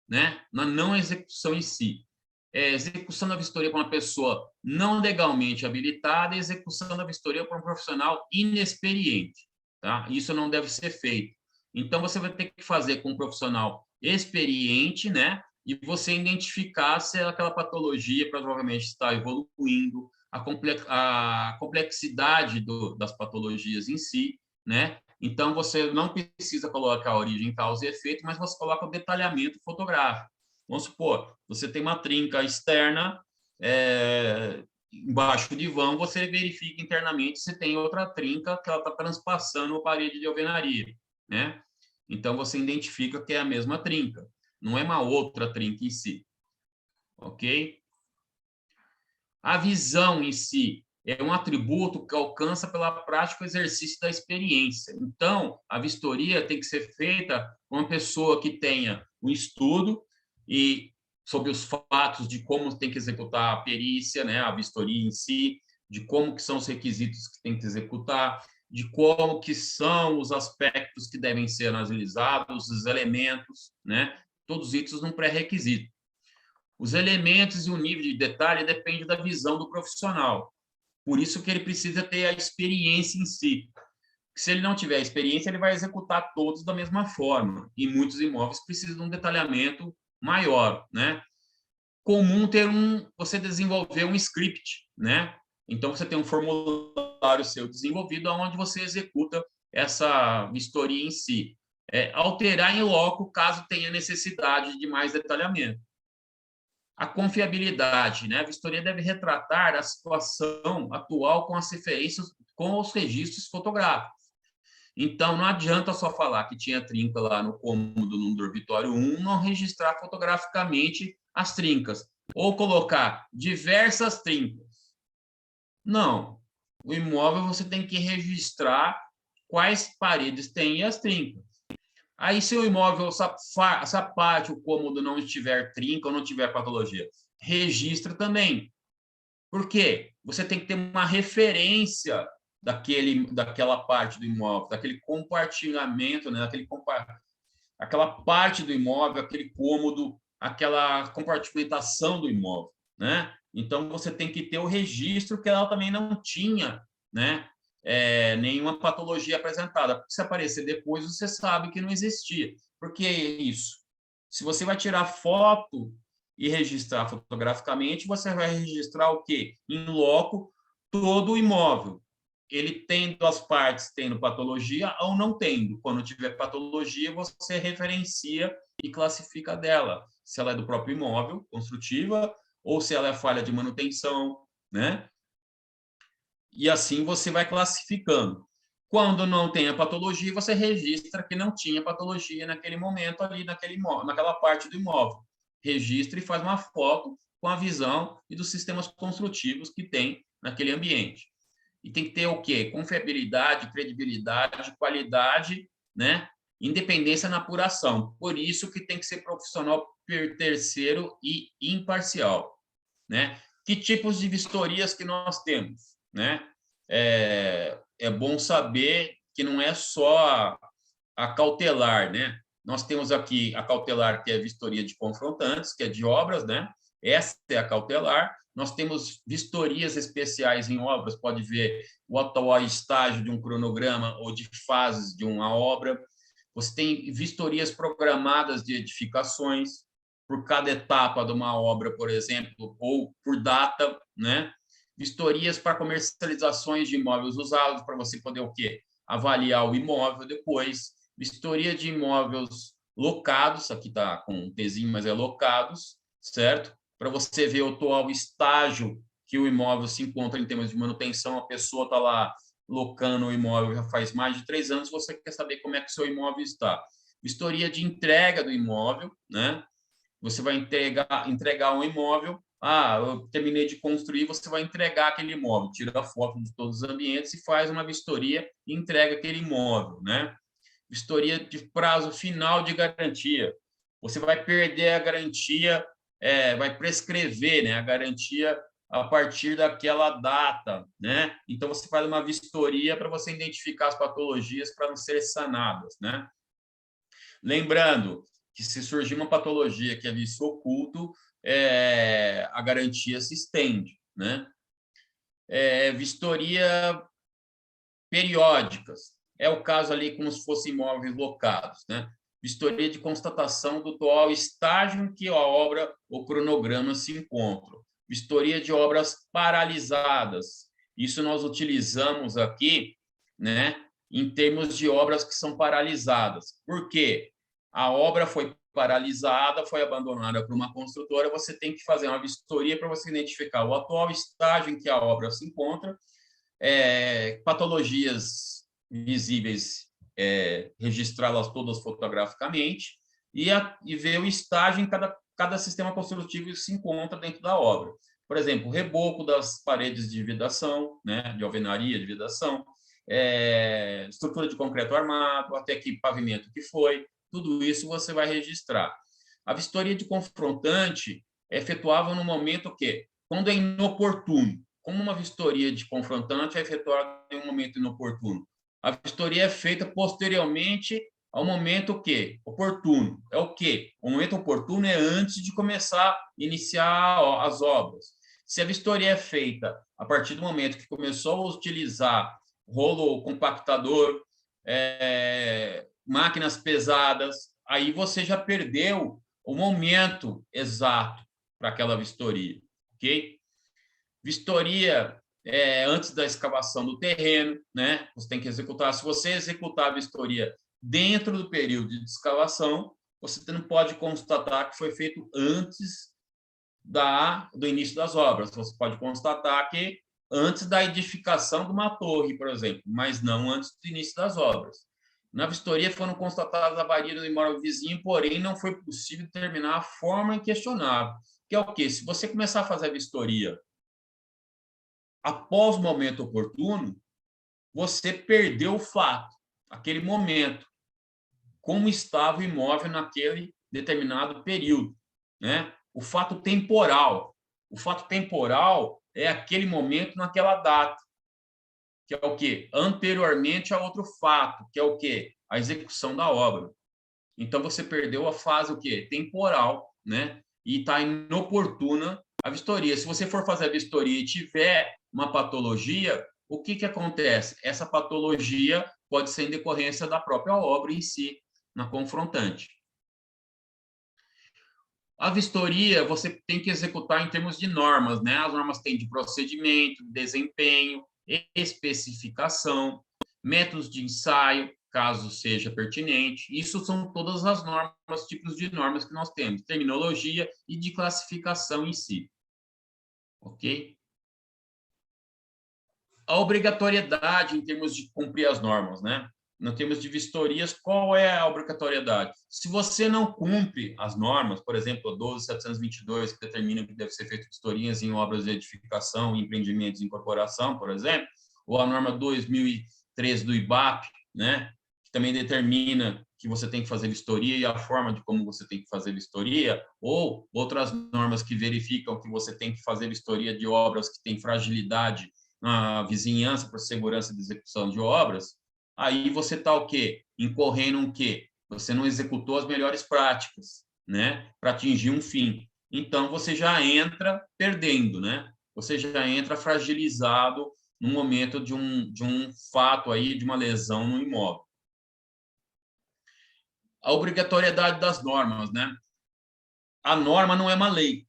né? Na não execução em si. Execução da vistoria por uma pessoa não legalmente habilitada e execução da vistoria por um profissional inexperiente, tá? Isso não deve ser feito. Então, você vai ter que fazer com um profissional experiente, né? E você identificar se aquela patologia provavelmente está evoluindo, a complexidade das patologias em si, né? Então, você não precisa colocar a origem, causa e efeito, mas você coloca o detalhamento fotográfico. Vamos supor, você tem uma trinca externa embaixo de vão, você verifica internamente se tem outra trinca que ela está transpassando a parede de alvenaria, né? Então, você identifica que é a mesma trinca, não é uma outra trinca em si, ok? A visão em si é um atributo que alcança pela prática o exercício da experiência. Então, a vistoria tem que ser feita com uma pessoa que tenha um estudo e sobre os fatos de como tem que executar a perícia, né, a vistoria em si, de como que são os requisitos que tem que executar, de como que são os aspectos que devem ser analisados, os elementos, né, todos isso num pré-requisito. Os elementos e o nível de detalhe depende da visão do profissional. Por isso que ele precisa ter a experiência em si. Se ele não tiver experiência, ele vai executar todos da mesma forma. E muitos imóveis precisam de um detalhamento maior, né? Comum você desenvolver um script, né? Então, você tem um formulário seu desenvolvido onde você executa essa vistoria em si. Alterar em loco caso tenha necessidade de mais detalhamento. A confiabilidade, né? A vistoria deve retratar a situação atual com as referências, com os registros fotográficos. Então, não adianta só falar que tinha trinca lá no cômodo no dormitório 1, não registrar fotograficamente as trincas, ou colocar diversas trincas. Não. O imóvel você tem que registrar quais paredes tem e as trincas. Aí, se o imóvel, essa parte, o cômodo não estiver trinca ou não tiver patologia, registra também. Por quê? Você tem que ter uma referência daquela parte do imóvel, daquele compartilhamento, né? Aquela parte do imóvel, aquele cômodo, aquela compartimentação do imóvel, né? Então, você tem que ter o registro que ela também não tinha, né? Nenhuma patologia apresentada. Porque se aparecer depois, você sabe que não existia. Por que isso? Se você vai tirar foto e registrar fotograficamente, você vai registrar o quê? Em loco, todo o imóvel. Ele tendo as partes, tendo patologia ou não tendo. Quando tiver patologia, você referencia e classifica dela. Se ela é do próprio imóvel, construtiva, ou se ela é falha de manutenção, né? E assim você vai classificando. Quando não tem a patologia, você registra que não tinha patologia naquele momento ali, naquela parte do imóvel. Registra e faz uma foto com a visão e dos sistemas construtivos que tem naquele ambiente. E tem que ter o quê? Confiabilidade, credibilidade, qualidade, né? Independência na apuração. Por isso que tem que ser profissional terceiro e imparcial, né? Que tipos de vistorias que nós temos, né? É bom saber que não é só a cautelar, né? Nós temos aqui a cautelar, que é a vistoria de confrontantes, que é de obras, né? Essa é a cautelar. Nós temos vistorias especiais em obras, pode ver o atual estágio de um cronograma ou de fases de uma obra. Você tem vistorias programadas de edificações, por cada etapa de uma obra, por exemplo, ou por data, né? Vistorias para comercializações de imóveis usados, para você poder o quê? Avaliar o imóvel depois. Vistoria de imóveis locados, aqui está com um pezinho, mas é locados, certo? Para você ver o atual estágio que o imóvel se encontra em termos de manutenção, a pessoa está lá locando o imóvel já faz mais de 3 anos, você quer saber como é que o seu imóvel está. Vistoria de entrega do imóvel, né? Você vai entregar um imóvel, eu terminei de construir, você vai entregar aquele imóvel, tira a foto de todos os ambientes e faz uma vistoria e entrega aquele imóvel, né? Vistoria de prazo final de garantia. Você vai perder a garantia, vai prescrever, né, a garantia a partir daquela data, né? Então, você faz uma vistoria para você identificar as patologias para não serem sanadas, né? Lembrando que se surgir uma patologia que é vício oculto, a garantia se estende, né? Vistoria periódicas. É o caso ali como se fossem imóveis locados, né? Vistoria de constatação do atual estágio em que a obra ou cronograma se encontram. Vistoria de obras paralisadas. Isso nós utilizamos aqui, né, em termos de obras que são paralisadas. Por quê? A obra foi paralisada, foi abandonada por uma construtora, você tem que fazer uma vistoria para você identificar o atual estágio em que a obra se encontra, patologias visíveis, registrá-las todas fotograficamente e ver o estágio em cada sistema construtivo que se encontra dentro da obra. Por exemplo, o reboco das paredes de vedação, né, de alvenaria de vedação, estrutura de concreto armado, até que pavimento que foi, tudo isso você vai registrar. A vistoria de confrontante é efetuável no momento que, quando é inoportuno, como uma vistoria de confrontante é efetuada em um momento inoportuno. A vistoria é feita posteriormente ao momento que oportuno. É o quê? O momento oportuno é antes de iniciar as obras. Se a vistoria é feita a partir do momento que começou a utilizar rolo compactador, máquinas pesadas, aí você já perdeu o momento exato para aquela vistoria, ok? Vistoria antes da escavação do terreno, né? Você tem que executar. Se você executar a vistoria dentro do período de escavação, você não pode constatar que foi feito antes do início das obras. Você pode constatar que antes da edificação de uma torre, por exemplo, mas não antes do início das obras. Na vistoria foram constatadas avarias do imóvel vizinho, porém não foi possível determinar a forma inquestionável, que é o quê? Se você começar a fazer a vistoria após o momento oportuno, você perdeu o fato, aquele momento, como estava o imóvel naquele determinado período, né? O fato temporal. O fato temporal é aquele momento naquela data, que é o quê? Anteriormente a outro fato, que é o quê? A execução da obra. Então, você perdeu a fase o quê? Temporal, né? E está inoportuna a vistoria. Se você for fazer a vistoria e tiver uma patologia, o que acontece? Essa patologia pode ser em decorrência da própria obra em si, na confrontante. A vistoria você tem que executar em termos de normas, né? As normas têm de procedimento, desempenho, especificação, métodos de ensaio, caso seja pertinente. Isso são todas as normas, tipos de normas que nós temos, terminologia e de classificação em si. Ok? A obrigatoriedade em termos de cumprir as normas, né? Em termos de vistorias, qual é a obrigatoriedade? Se você não cumpre as normas, por exemplo, a 12.722, que determina que deve ser feito vistorias em obras de edificação, empreendimentos e incorporação, por exemplo, ou a norma 2013 do IBAP, né, que também determina que você tem que fazer vistoria e a forma de como você tem que fazer vistoria, ou outras normas que verificam que você tem que fazer vistoria de obras que têm fragilidade na vizinhança por segurança de execução de obras, aí você está o quê? Incorrendo um quê? Você não executou as melhores práticas, né, para atingir um fim. Então, você já entra perdendo, né? Você já entra fragilizado no momento de um fato aí, de uma lesão no imóvel. A obrigatoriedade das normas, né? A norma não é uma lei.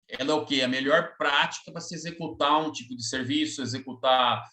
Ela é o quê? A melhor prática para se executar um tipo de serviço, executar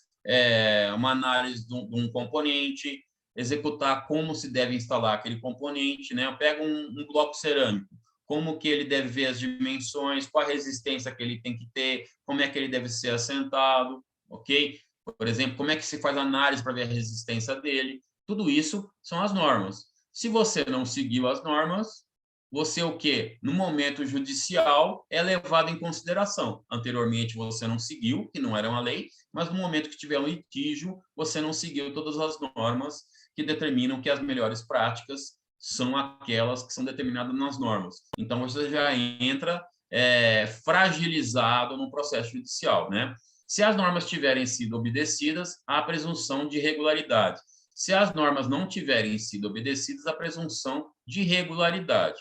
uma análise de um componente, executar como se deve instalar aquele componente, né? Eu pego um bloco cerâmico, como que ele deve ver as dimensões, qual a resistência que ele tem que ter, como é que ele deve ser assentado, ok? Por exemplo, como é que se faz a análise para ver a resistência dele. Tudo isso são as normas. Se você não seguiu as normas, você o quê? No momento judicial, é levado em consideração. Anteriormente, você não seguiu, que não era uma lei, mas no momento que tiver um litígio, você não seguiu todas as normas que determinam que as melhores práticas são aquelas que são determinadas nas normas. Então, você já entra fragilizado no processo judicial, né? Se as normas tiverem sido obedecidas, há presunção de regularidade. Se as normas não tiverem sido obedecidas, há presunção de irregularidade.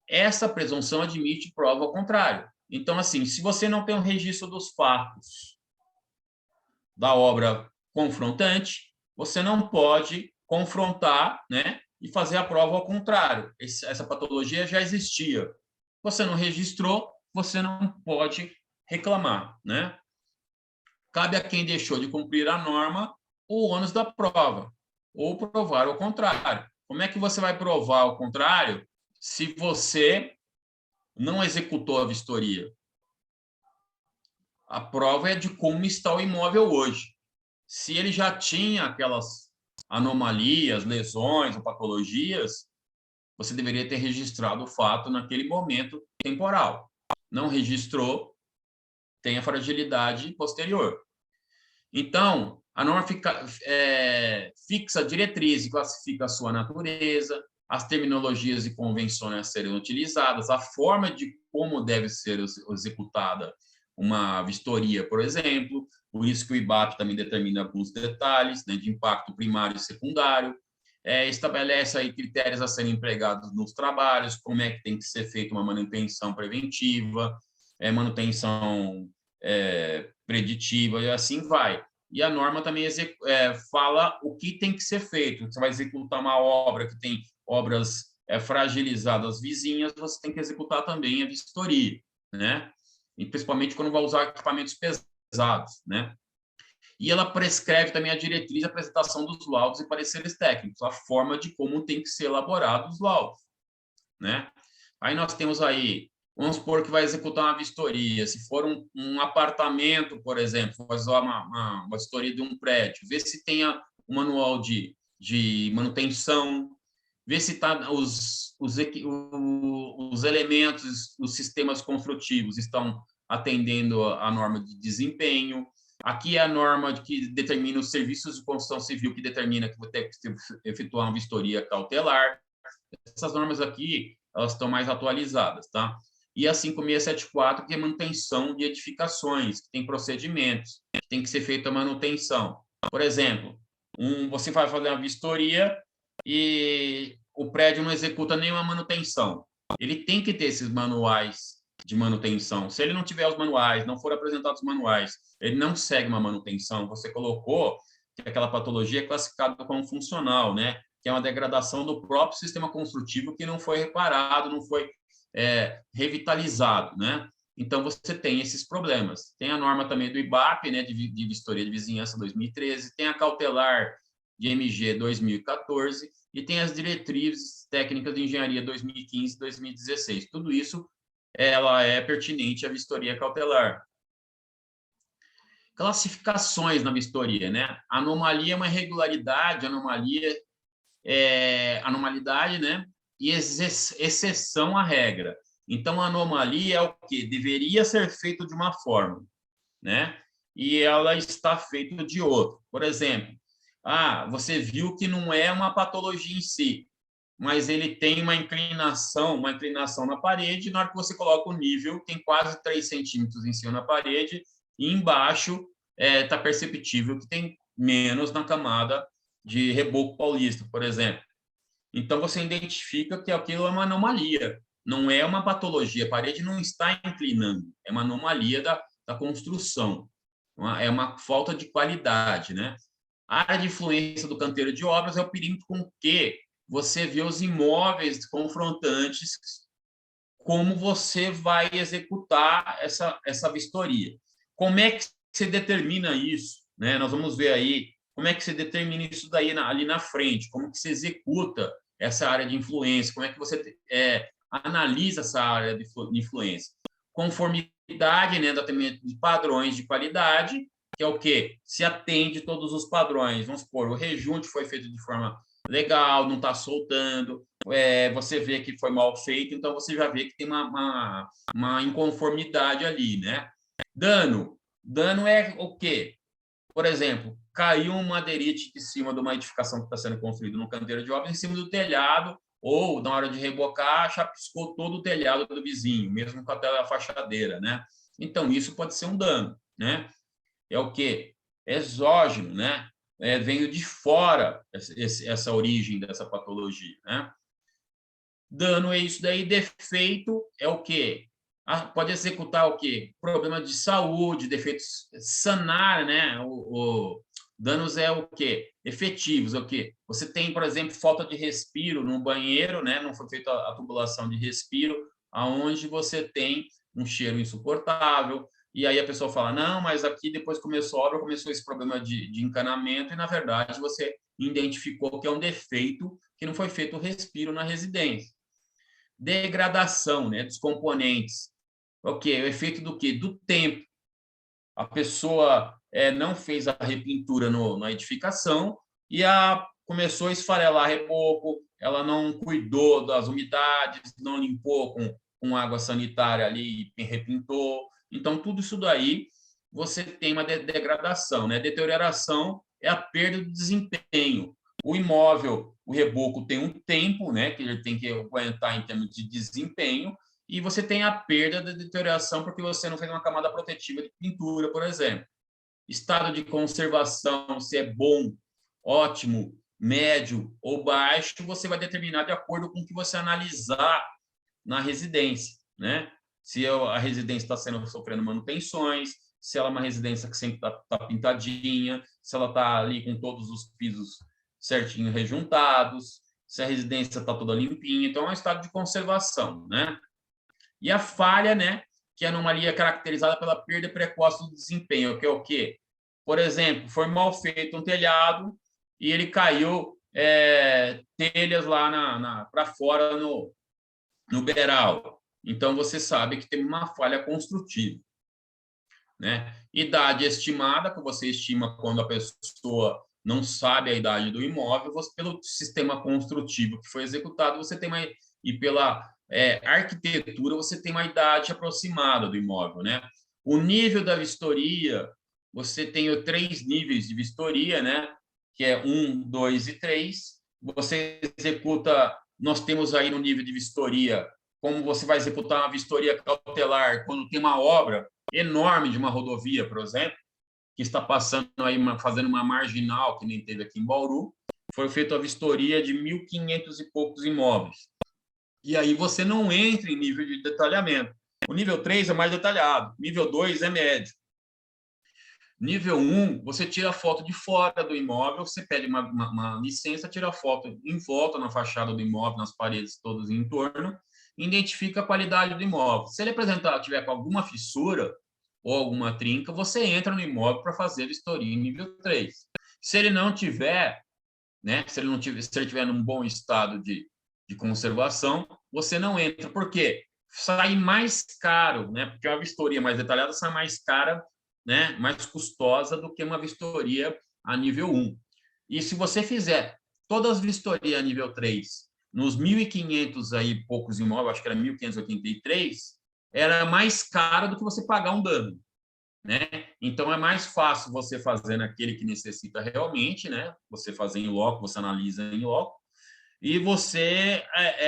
Essa presunção admite prova ao contrário. Então, assim, se você não tem um registro dos fatos da obra confrontante, você não pode confrontar, né, e fazer a prova ao contrário. Essa patologia já existia. Você não registrou, você não pode reclamar, né? Cabe a quem deixou de cumprir a norma o ônus da prova, ou provar o contrário. Como é que você vai provar o contrário se você não executou a vistoria? A prova é de como está o imóvel hoje. Se ele já tinha aquelas anomalias, lesões ou patologias, você deveria ter registrado o fato naquele momento temporal. Não registrou, tem a fragilidade posterior. Então, a norma fixa diretriz e classifica a sua natureza, as terminologias e convenções a serem utilizadas, a forma de como deve ser executada uma vistoria, por exemplo. Por isso que o IBAP também determina alguns detalhes, né, de impacto primário e secundário. Estabelece aí critérios a serem empregados nos trabalhos, como é que tem que ser feita uma manutenção preventiva, manutenção preditiva, e assim vai. E a norma também fala o que tem que ser feito. Você vai executar uma obra que tem obras fragilizadas vizinhas, você tem que executar também a vistoria, né? E principalmente quando vai usar equipamentos pesados, né? E ela prescreve também a diretriz de apresentação dos laudos e pareceres técnicos, a forma de como tem que ser elaborados os laudos, né? Aí nós temos aí, vamos supor que vai executar uma vistoria, se for um apartamento, por exemplo, fazer uma vistoria de um prédio, ver se tem um manual de manutenção, ver se os elementos, os sistemas construtivos estão atendendo a norma de desempenho. Aqui é a norma que determina os serviços de construção civil, que determina que vou ter que efetuar uma vistoria cautelar. Essas normas aqui, elas estão mais atualizadas, tá? E a 5674, que é manutenção de edificações, que tem procedimentos, que tem que ser feita a manutenção. Por exemplo, você vai fazer uma vistoria e o prédio não executa nenhuma manutenção. Ele tem que ter esses manuais de manutenção. Se ele não tiver os manuais, não for apresentados os manuais, ele não segue uma manutenção. Você colocou que aquela patologia é classificada como funcional, né? Que é uma degradação do próprio sistema construtivo que não foi reparado, não foi revitalizado, né? Então, você tem esses problemas. Tem a norma também do IBAP, né, de vistoria de vizinhança 2013, tem a cautelar de MG 2014 e tem as diretrizes técnicas de engenharia 2015 e 2016. Tudo isso ela é pertinente à vistoria cautelar. Classificações na vistoria, né? Anomalia é uma irregularidade, anomalidade, né? E exceção à regra. Então, a anomalia é o que deveria ser feito de uma forma, né? E ela está feita de outra. Por exemplo, você viu que não é uma patologia em si, mas ele tem uma inclinação na parede, e na hora que você coloca o nível, tem quase 3 centímetros em cima da parede, e embaixo está perceptível que tem menos na camada de reboco paulista, por exemplo. Então, você identifica que aquilo é uma anomalia, não é uma patologia, a parede não está inclinando, é uma anomalia da construção, é uma falta de qualidade, né? A área de influência do canteiro de obras é o perímetro com que você vê os imóveis confrontantes, como você vai executar essa vistoria. Como é que você determina isso, né? Nós vamos ver aí como é que você determina isso daí ali na frente? Como que você executa essa área de influência? Como é que você analisa essa área de influência? Conformidade, né, do atendimento de padrões de qualidade, que é o quê? Se atende todos os padrões. Vamos supor, o rejunte foi feito de forma legal, não está soltando, você vê que foi mal feito, então você já vê que tem uma inconformidade ali, né? Dano é o quê? Por exemplo, caiu um madeirite de cima de uma edificação que está sendo construída no canteiro de obras, em cima do telhado, ou na hora de rebocar, chapiscou todo o telhado do vizinho, mesmo com a fachadeira, né? Então, isso pode ser um dano, né? É o quê? Exógeno, né? Veio de fora essa origem dessa patologia, né? Dano é isso daí, defeito é o quê? Pode executar o quê? Problema de saúde, defeitos, sanar, né? Danos é o quê? Efetivos, é o quê? Você tem, por exemplo, falta de respiro no banheiro, né? Não foi feita a tubulação de respiro, aonde você tem um cheiro insuportável, e aí a pessoa fala, não, mas aqui depois começou a obra, começou esse problema de encanamento, e na verdade você identificou que é um defeito, que não foi feito o respiro na residência. Degradação, né, dos componentes. O quê? O efeito do quê? Do tempo. A pessoa não fez a repintura na edificação e começou a esfarelar reboco, ela não cuidou das umidades, não limpou com água sanitária ali e repintou. Então, tudo isso daí, você tem uma degradação, né? Deterioração é a perda do desempenho. O imóvel, o reboco tem um tempo, né, que ele tem que aguentar em termos de desempenho, e você tem a perda da deterioração porque você não fez uma camada protetiva de pintura, por exemplo. Estado de conservação, se é bom, ótimo, médio ou baixo, você vai determinar de acordo com o que você analisar na residência, né? Se a residência está sofrendo manutenções, se ela é uma residência que sempre está pintadinha, se ela está ali com todos os pisos certinho rejuntados, se a residência está toda limpinha, então é um estado de conservação, né? E a falha, né, que é a anomalia caracterizada pela perda precoce do desempenho, que é o quê? Por exemplo, foi mal feito um telhado e ele caiu telhas lá para fora no beiral. Então, você sabe que tem uma falha construtiva, né? Idade estimada, que você estima quando a pessoa não sabe a idade do imóvel, pelo sistema construtivo que foi executado, você tem uma... E pela arquitetura, você tem uma idade aproximada do imóvel, né? O nível da vistoria, você tem 3 níveis de vistoria, né? Que é 1, 2 e 3. Você executa... Nós temos aí no nível de vistoria, como você vai executar uma vistoria cautelar quando tem uma obra enorme de uma rodovia, por exemplo, que está passando aí, fazendo uma marginal, que nem teve aqui em Bauru, foi feita a vistoria de 1.500 e poucos imóveis. E aí você não entra em nível de detalhamento. O nível 3 é mais detalhado, nível 2 é médio. Nível 1, você tira a foto de fora do imóvel, você pede uma licença, tira a foto em volta, na fachada do imóvel, nas paredes todas em torno, identifica a qualidade do imóvel. Se ele tiver com alguma fissura ou alguma trinca, você entra no imóvel para fazer vistoria em nível 3. Se ele não tiver, né, se ele tiver num bom estado de conservação, você não entra. Por quê? Sai mais caro, né? Porque uma vistoria mais detalhada sai mais cara, né, mais custosa do que uma vistoria a nível 1. E se você fizer todas as vistorias a nível 3, nos 1.500 aí poucos imóveis, acho que era 1.583, era mais caro do que você pagar um dano, né? Então é mais fácil você fazer naquele que necessita realmente, né? Você fazer em loco, você analisa em loco, e você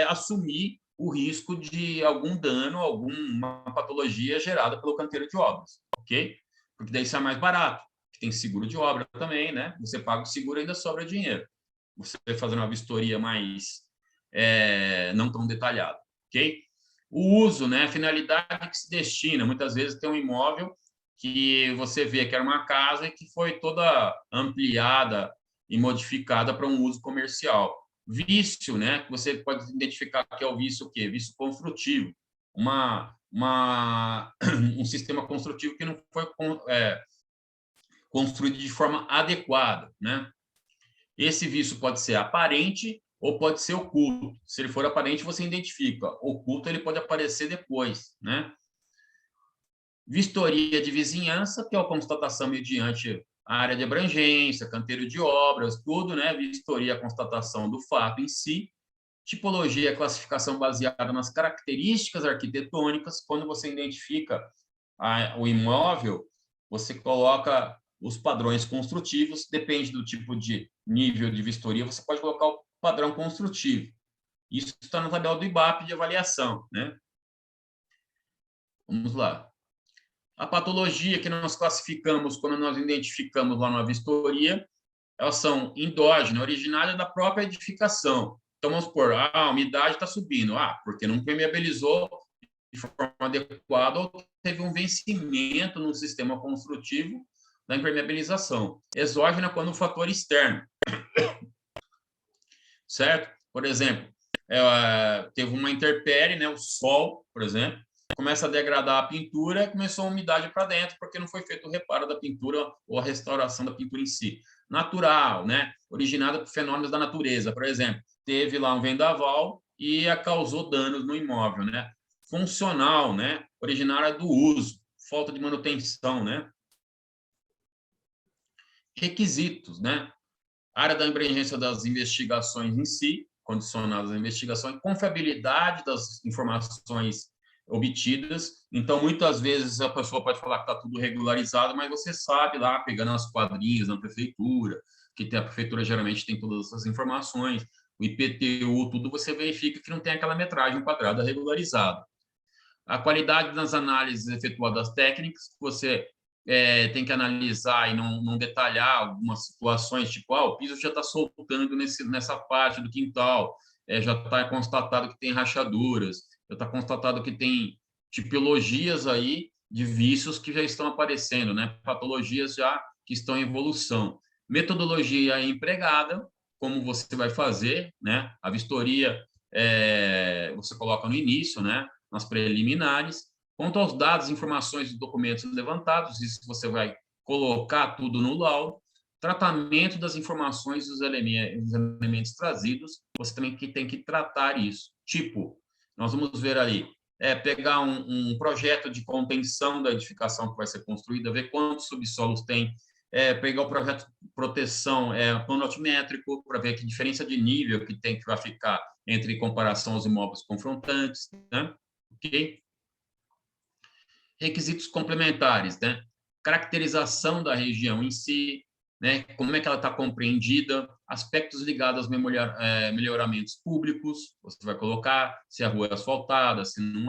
assumir o risco de algum dano, alguma patologia gerada pelo canteiro de obras, ok? Porque daí sai mais barato, tem seguro de obra também, né? Você paga o seguro e ainda sobra dinheiro. Você fazendo uma vistoria mais não tão detalhada, ok? O uso, né? A finalidade que se destina. Muitas vezes tem um imóvel que você vê que era uma casa e que foi toda ampliada e modificada para um uso comercial. Vício, né? Você pode identificar que é o vício o quê? Vício construtivo. Um sistema construtivo que não foi construído de forma adequada, né? Esse vício pode ser aparente ou pode ser oculto. Se ele for aparente, você identifica. Oculto, ele pode aparecer depois, né? Vistoria de vizinhança, que é a constatação mediante a área de abrangência, canteiro de obras, tudo, né? Vistoria, a constatação do fato em si. Tipologia, classificação baseada nas características arquitetônicas. Quando você identifica o imóvel, você coloca os padrões construtivos, depende do tipo de nível de vistoria, você pode colocar o padrão construtivo. Isso está na tabela do IBAP de avaliação, né? Vamos lá. A patologia que nós classificamos quando nós identificamos lá na vistoria, elas são endógenas, originárias da própria edificação. Então, vamos supor, a umidade está subindo. Porque não permeabilizou de forma adequada ou teve um vencimento no sistema construtivo da impermeabilização. Exógena quando o fator externo. Certo? Por exemplo, teve uma intempérie, né? O sol, por exemplo, começa a degradar a pintura, começou a umidade para dentro, porque não foi feito o reparo da pintura ou a restauração da pintura em si. Natural, né? Originada por fenômenos da natureza. Por exemplo, teve lá um vendaval e causou danos no imóvel, né? Funcional, né? Originária do uso, falta de manutenção, né? Requisitos, né? Área da abrangência das investigações em si, condicionadas à investigação, e confiabilidade das informações obtidas. Então, muitas vezes a pessoa pode falar que está tudo regularizado, mas você sabe lá, pegando as quadrinhas na prefeitura, que a prefeitura geralmente tem todas essas informações, o IPTU, tudo, você verifica que não tem aquela metragem quadrada regularizada. A qualidade das análises efetuadas técnicas, você tem que analisar e não detalhar algumas situações, tipo, o piso já está soltando nessa parte do quintal, já está constatado que tem rachaduras, já está constatado que tem tipologias aí de vícios que já estão aparecendo, né? Patologias já que estão em evolução. Metodologia empregada, como você vai fazer, né? A vistoria você coloca no início, né? Nas preliminares. Quanto aos dados, informações e documentos levantados, isso você vai colocar tudo no laudo. Tratamento das informações e os elementos trazidos, você também tem que tratar isso. Tipo, nós vamos ver ali, pegar um projeto de contenção da edificação que vai ser construída, ver quantos subsolos tem, pegar o projeto de proteção plano altimétrico, para ver que diferença de nível que vai ficar entre comparação aos imóveis confrontantes, né? Ok? Requisitos complementares, né? Caracterização da região em si, né? Como é que ela está compreendida, aspectos ligados aos melhoramentos públicos, você vai colocar se a rua é asfaltada, se não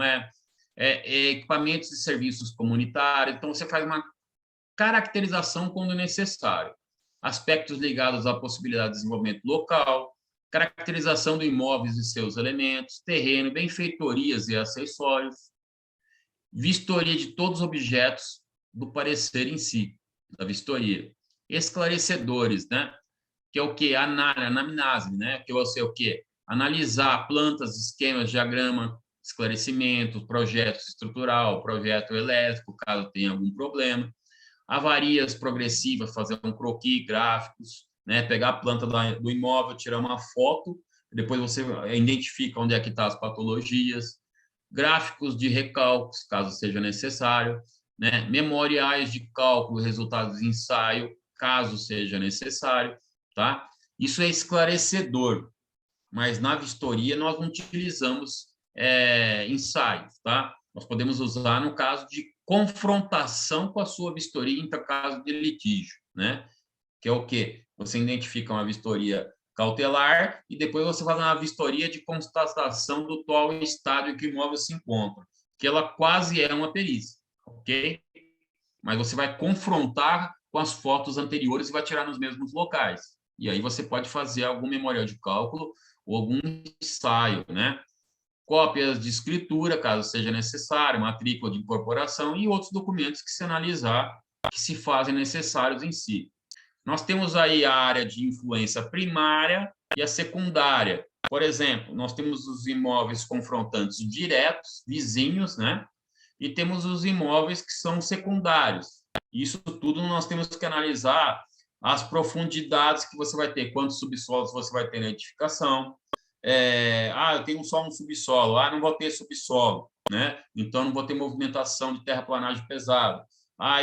equipamentos e serviços comunitários, então você faz uma caracterização quando necessário, aspectos ligados à possibilidade de desenvolvimento local, caracterização do imóveis e seus elementos, terreno, benfeitorias e acessórios, vistoria de todos os objetos do parecer em si, da vistoria. Esclarecedores, né? Que é o quê? Anamnese, né? Que é o quê? Analisar plantas, esquemas, diagrama, esclarecimento, projeto estrutural, projeto elétrico, caso tenha algum problema. Avarias progressivas, fazer um croquis, gráficos, né? Pegar a planta do imóvel, tirar uma foto, depois você identifica onde é que estão as patologias. Gráficos de recálculos, caso seja necessário, né? Memoriais de cálculo, resultados de ensaio, caso seja necessário, tá? Isso é esclarecedor, mas na vistoria nós não utilizamos ensaios, tá? Nós podemos usar no caso de confrontação com a sua vistoria em caso de litígio, né? Que é o quê? Você identifica uma vistoria cautelar e depois você faz uma vistoria de constatação do atual estado em que o imóvel se encontra, que ela quase é uma perícia, ok? Mas você vai confrontar com as fotos anteriores e vai tirar nos mesmos locais. E aí você pode fazer algum memorial de cálculo ou algum ensaio, né? Cópias de escritura, caso seja necessário, matrícula de incorporação e outros documentos que se analisar que se fazem necessários em si. Nós temos aí a área de influência primária e a secundária. Por exemplo, nós temos os imóveis confrontantes diretos, vizinhos, né? E temos os imóveis que são secundários. Isso tudo nós temos que analisar as profundidades que você vai ter, quantos subsolos você vai ter na edificação. Eu tenho só um subsolo, não vou ter subsolo, né? Então não vou ter movimentação de terraplanagem pesada.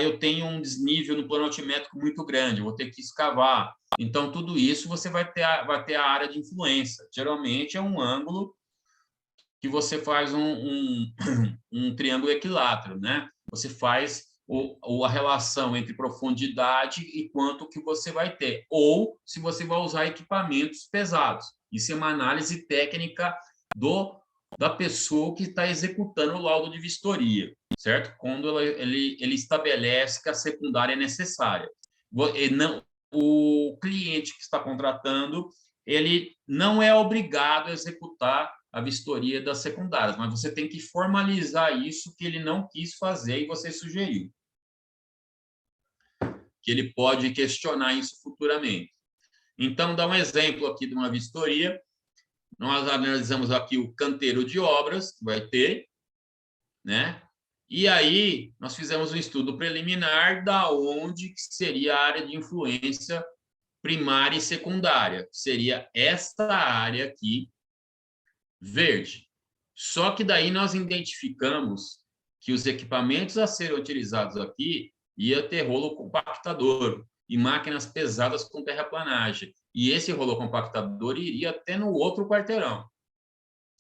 Eu tenho um desnível no plano altimétrico muito grande, vou ter que escavar. Então tudo isso você vai ter a área de influência. Geralmente é um ângulo que você faz um triângulo equilátero, né? Você faz a relação entre profundidade e quanto que você vai ter, ou se você vai usar equipamentos pesados. Isso é uma análise técnica da pessoa que está executando o laudo de vistoria, certo? Quando ele estabelece que a secundária é necessária. O cliente que está contratando, ele não é obrigado a executar a vistoria das secundárias, mas você tem que formalizar isso que ele não quis fazer e você sugeriu. Que ele pode questionar isso futuramente. Então, dá um exemplo aqui de uma vistoria. Nós analisamos aqui o canteiro de obras, que vai ter, né? E aí, nós fizemos um estudo preliminar da onde que seria a área de influência primária e secundária. Seria esta área aqui, verde. Só que daí nós identificamos que os equipamentos a serem utilizados aqui ia ter rolo compactador e máquinas pesadas com terraplanagem. E esse rolo compactador iria até no outro quarteirão,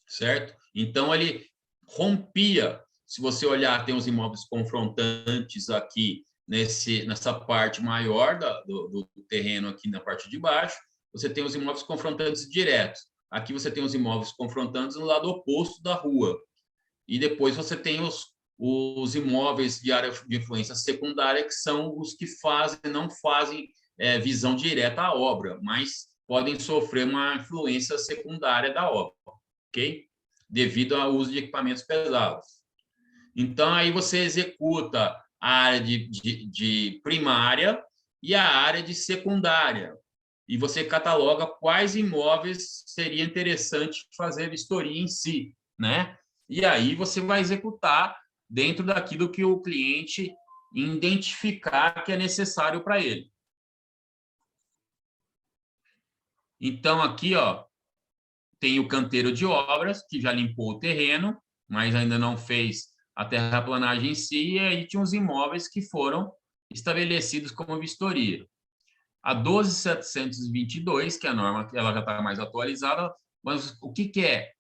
certo? Então, ele rompia. Se você olhar, tem os imóveis confrontantes aqui nessa parte maior do terreno, aqui na parte de baixo. Você tem os imóveis confrontantes diretos. Aqui você tem os imóveis confrontantes no lado oposto da rua. E depois você tem os imóveis de área de influência secundária, que são os que não fazem visão direta à obra, mas podem sofrer uma influência secundária da obra, ok? Devido ao uso de equipamentos pesados. Então, aí você executa a área de primária e a área de secundária. E você cataloga quais imóveis seria interessante fazer vistoria em si, né? E aí você vai executar dentro daquilo que o cliente identificar que é necessário para ele. Então, aqui, ó, tem o canteiro de obras, que já limpou o terreno, mas ainda não fez a terraplanagem em si, e aí tinha os imóveis que foram estabelecidos como vistoria. A 12.722, que é a norma, ela já está mais atualizada, mas o que é?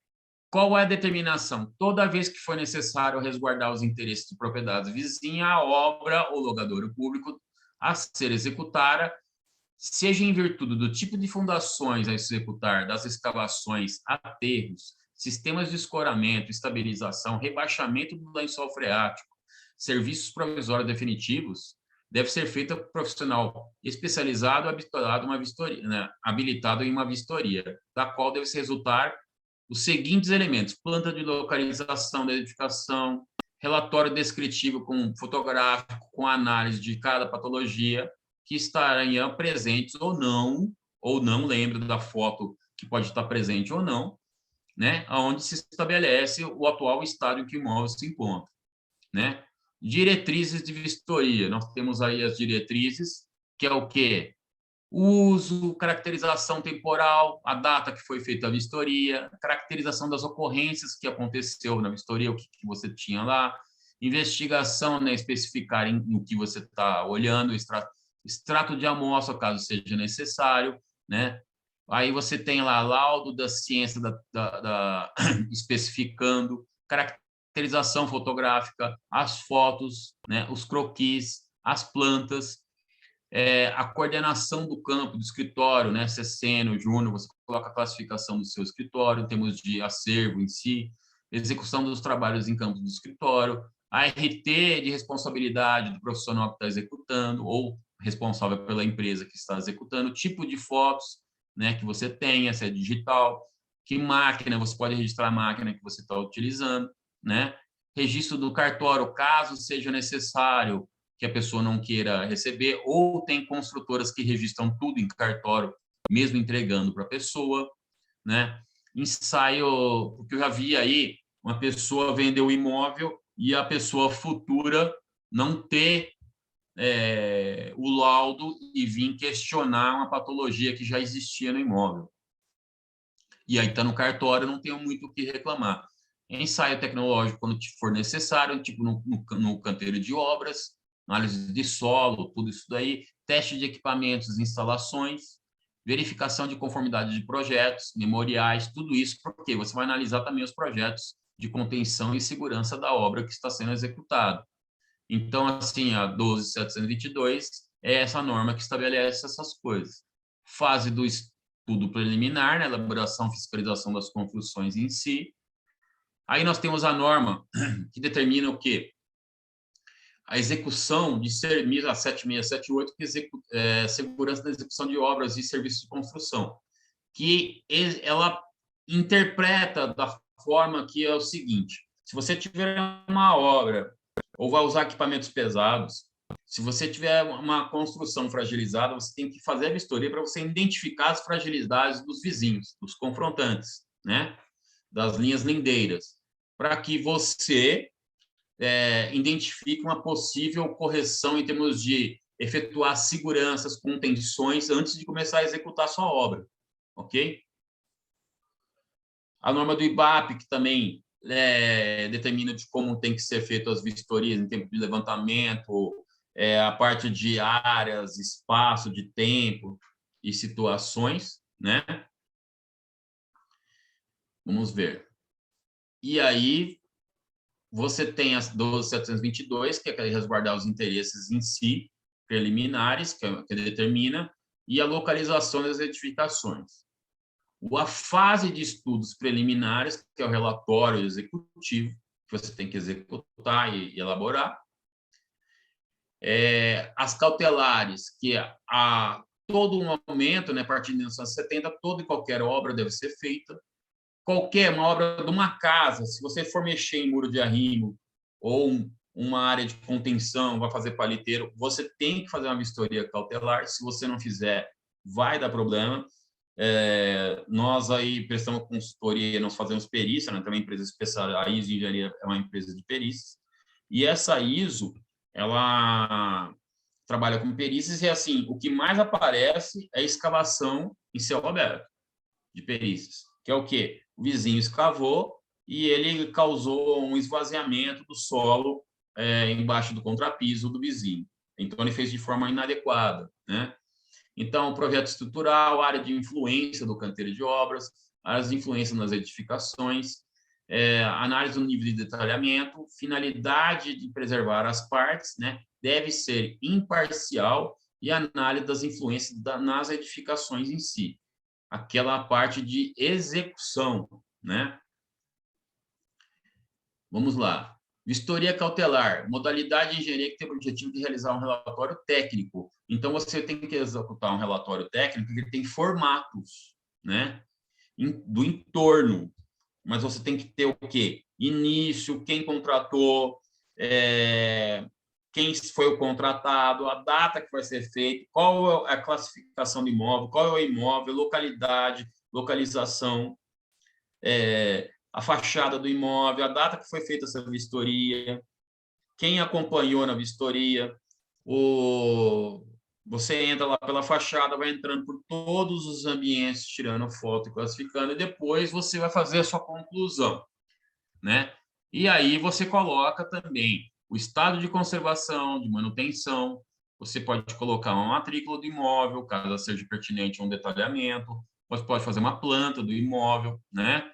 Qual é a determinação? Toda vez que for necessário resguardar os interesses de propriedades vizinhas, a obra ou logador público a ser executada, seja em virtude do tipo de fundações a executar, das escavações, aterros, sistemas de escoramento, estabilização, rebaixamento do lençol freático, serviços provisórios definitivos, deve ser feita por profissional especializado, habilitado em uma vistoria, da qual deve resultar os seguintes elementos: planta de localização da edificação, relatório descritivo com fotográfico, com análise de cada patologia, que estariam presentes ou não, lembra da foto que pode estar presente ou não, né? Onde se estabelece o atual estado em que o imóvel se encontra, né? Diretrizes de vistoria. Nós temos aí as diretrizes, que é o quê? Uso, caracterização temporal, a data que foi feita a vistoria, caracterização das ocorrências que aconteceu na vistoria, o que você tinha lá, investigação, né, especificar no que você está olhando, extrato de amostra, caso seja necessário, né? Aí você tem lá laudo da ciência especificando, caracterização fotográfica, as fotos, né, os croquis, as plantas, a coordenação do campo, do escritório, né, se é sênior, júnior, você coloca a classificação do seu escritório, em termos de acervo em si, execução dos trabalhos em campo do escritório, a RT de responsabilidade do profissional que está executando, ou responsável pela empresa que está executando, tipo de fotos, né, que você tenha, se é digital, que máquina, você pode registrar a máquina que você está utilizando, né? Registro do cartório, caso seja necessário que a pessoa não queira receber, ou tem construtoras que registram tudo em cartório, mesmo entregando para a pessoa, né? Ensaio, porque eu já vi aí uma pessoa vender o imóvel e a pessoa futura não ter o laudo e vir questionar uma patologia que já existia no imóvel. E aí está no cartório, não tenho muito o que reclamar. Ensaio tecnológico quando for necessário, tipo no canteiro de obras, análise de solo, tudo isso daí, teste de equipamentos, instalações, verificação de conformidade de projetos, memoriais, tudo isso, porque você vai analisar também os projetos de contenção e segurança da obra que está sendo executada. Então, assim, a 12.722 é essa norma que estabelece essas coisas. Fase do estudo preliminar, né, elaboração e fiscalização das construções em si. Aí nós temos a norma que determina o quê? A execução de serviços, a 7678, que segurança da execução de obras e serviços de construção, que ela interpreta da forma que é o seguinte: se você tiver uma obra ou vai usar equipamentos pesados, se você tiver uma construção fragilizada, você tem que fazer a vistoria para você identificar as fragilidades dos vizinhos, dos confrontantes, né? Das linhas lindeiras, para que você identifique uma possível correção em termos de efetuar seguranças, contenções, antes de começar a executar a sua obra, ok? A norma do IBAP, que também determina de como tem que ser feito as vistorias em tempo de levantamento, a parte de áreas, espaço, de tempo e situações, né? Vamos ver. E aí, você tem as 12.722, que é resguardar os interesses em si, preliminares, que determina, e a localização das edificações. A fase de estudos preliminares, que é o relatório executivo, que você tem que executar e elaborar. As cautelares, que a todo momento, né, a partir de 1970, toda e qualquer obra deve ser feita. Uma obra de uma casa, se você for mexer em muro de arrimo ou uma área de contenção, vai fazer paliteiro, você tem que fazer uma vistoria cautelar. Se você não fizer, vai dar problema. Nós aí prestamos consultoria, nós fazemos perícia, né? Também empresa especial, a ISO Engenharia é uma empresa de perícias, e essa ISO, ela trabalha com perícias, e assim, o que mais aparece é escavação em céu aberto, de perícias, que é o quê? O vizinho escavou e ele causou um esvaziamento do solo embaixo do contrapiso do vizinho. Então, ele fez de forma inadequada, né? Então, projeto estrutural, área de influência do canteiro de obras, áreas de influência nas edificações, análise do nível de detalhamento, finalidade de preservar as partes, né? Deve ser imparcial, e análise das influências nas edificações em si. Aquela parte de execução, né? Vamos lá. Vistoria cautelar, modalidade de engenharia que tem o objetivo de realizar um relatório técnico. Então, você tem que executar um relatório técnico que tem formatos, né? Do entorno. Mas você tem que ter o quê? Início, quem contratou, quem foi o contratado, a data que vai ser feito, qual é a classificação do imóvel, qual é o imóvel, localidade, localização, a fachada do imóvel, a data que foi feita essa vistoria, quem acompanhou na vistoria. Você entra lá pela fachada, vai entrando por todos os ambientes, tirando foto e classificando, e depois você vai fazer a sua conclusão, né? E aí você coloca também o estado de conservação, de manutenção. Você pode colocar uma matrícula do imóvel, caso seja pertinente um detalhamento. Você pode fazer uma planta do imóvel, né?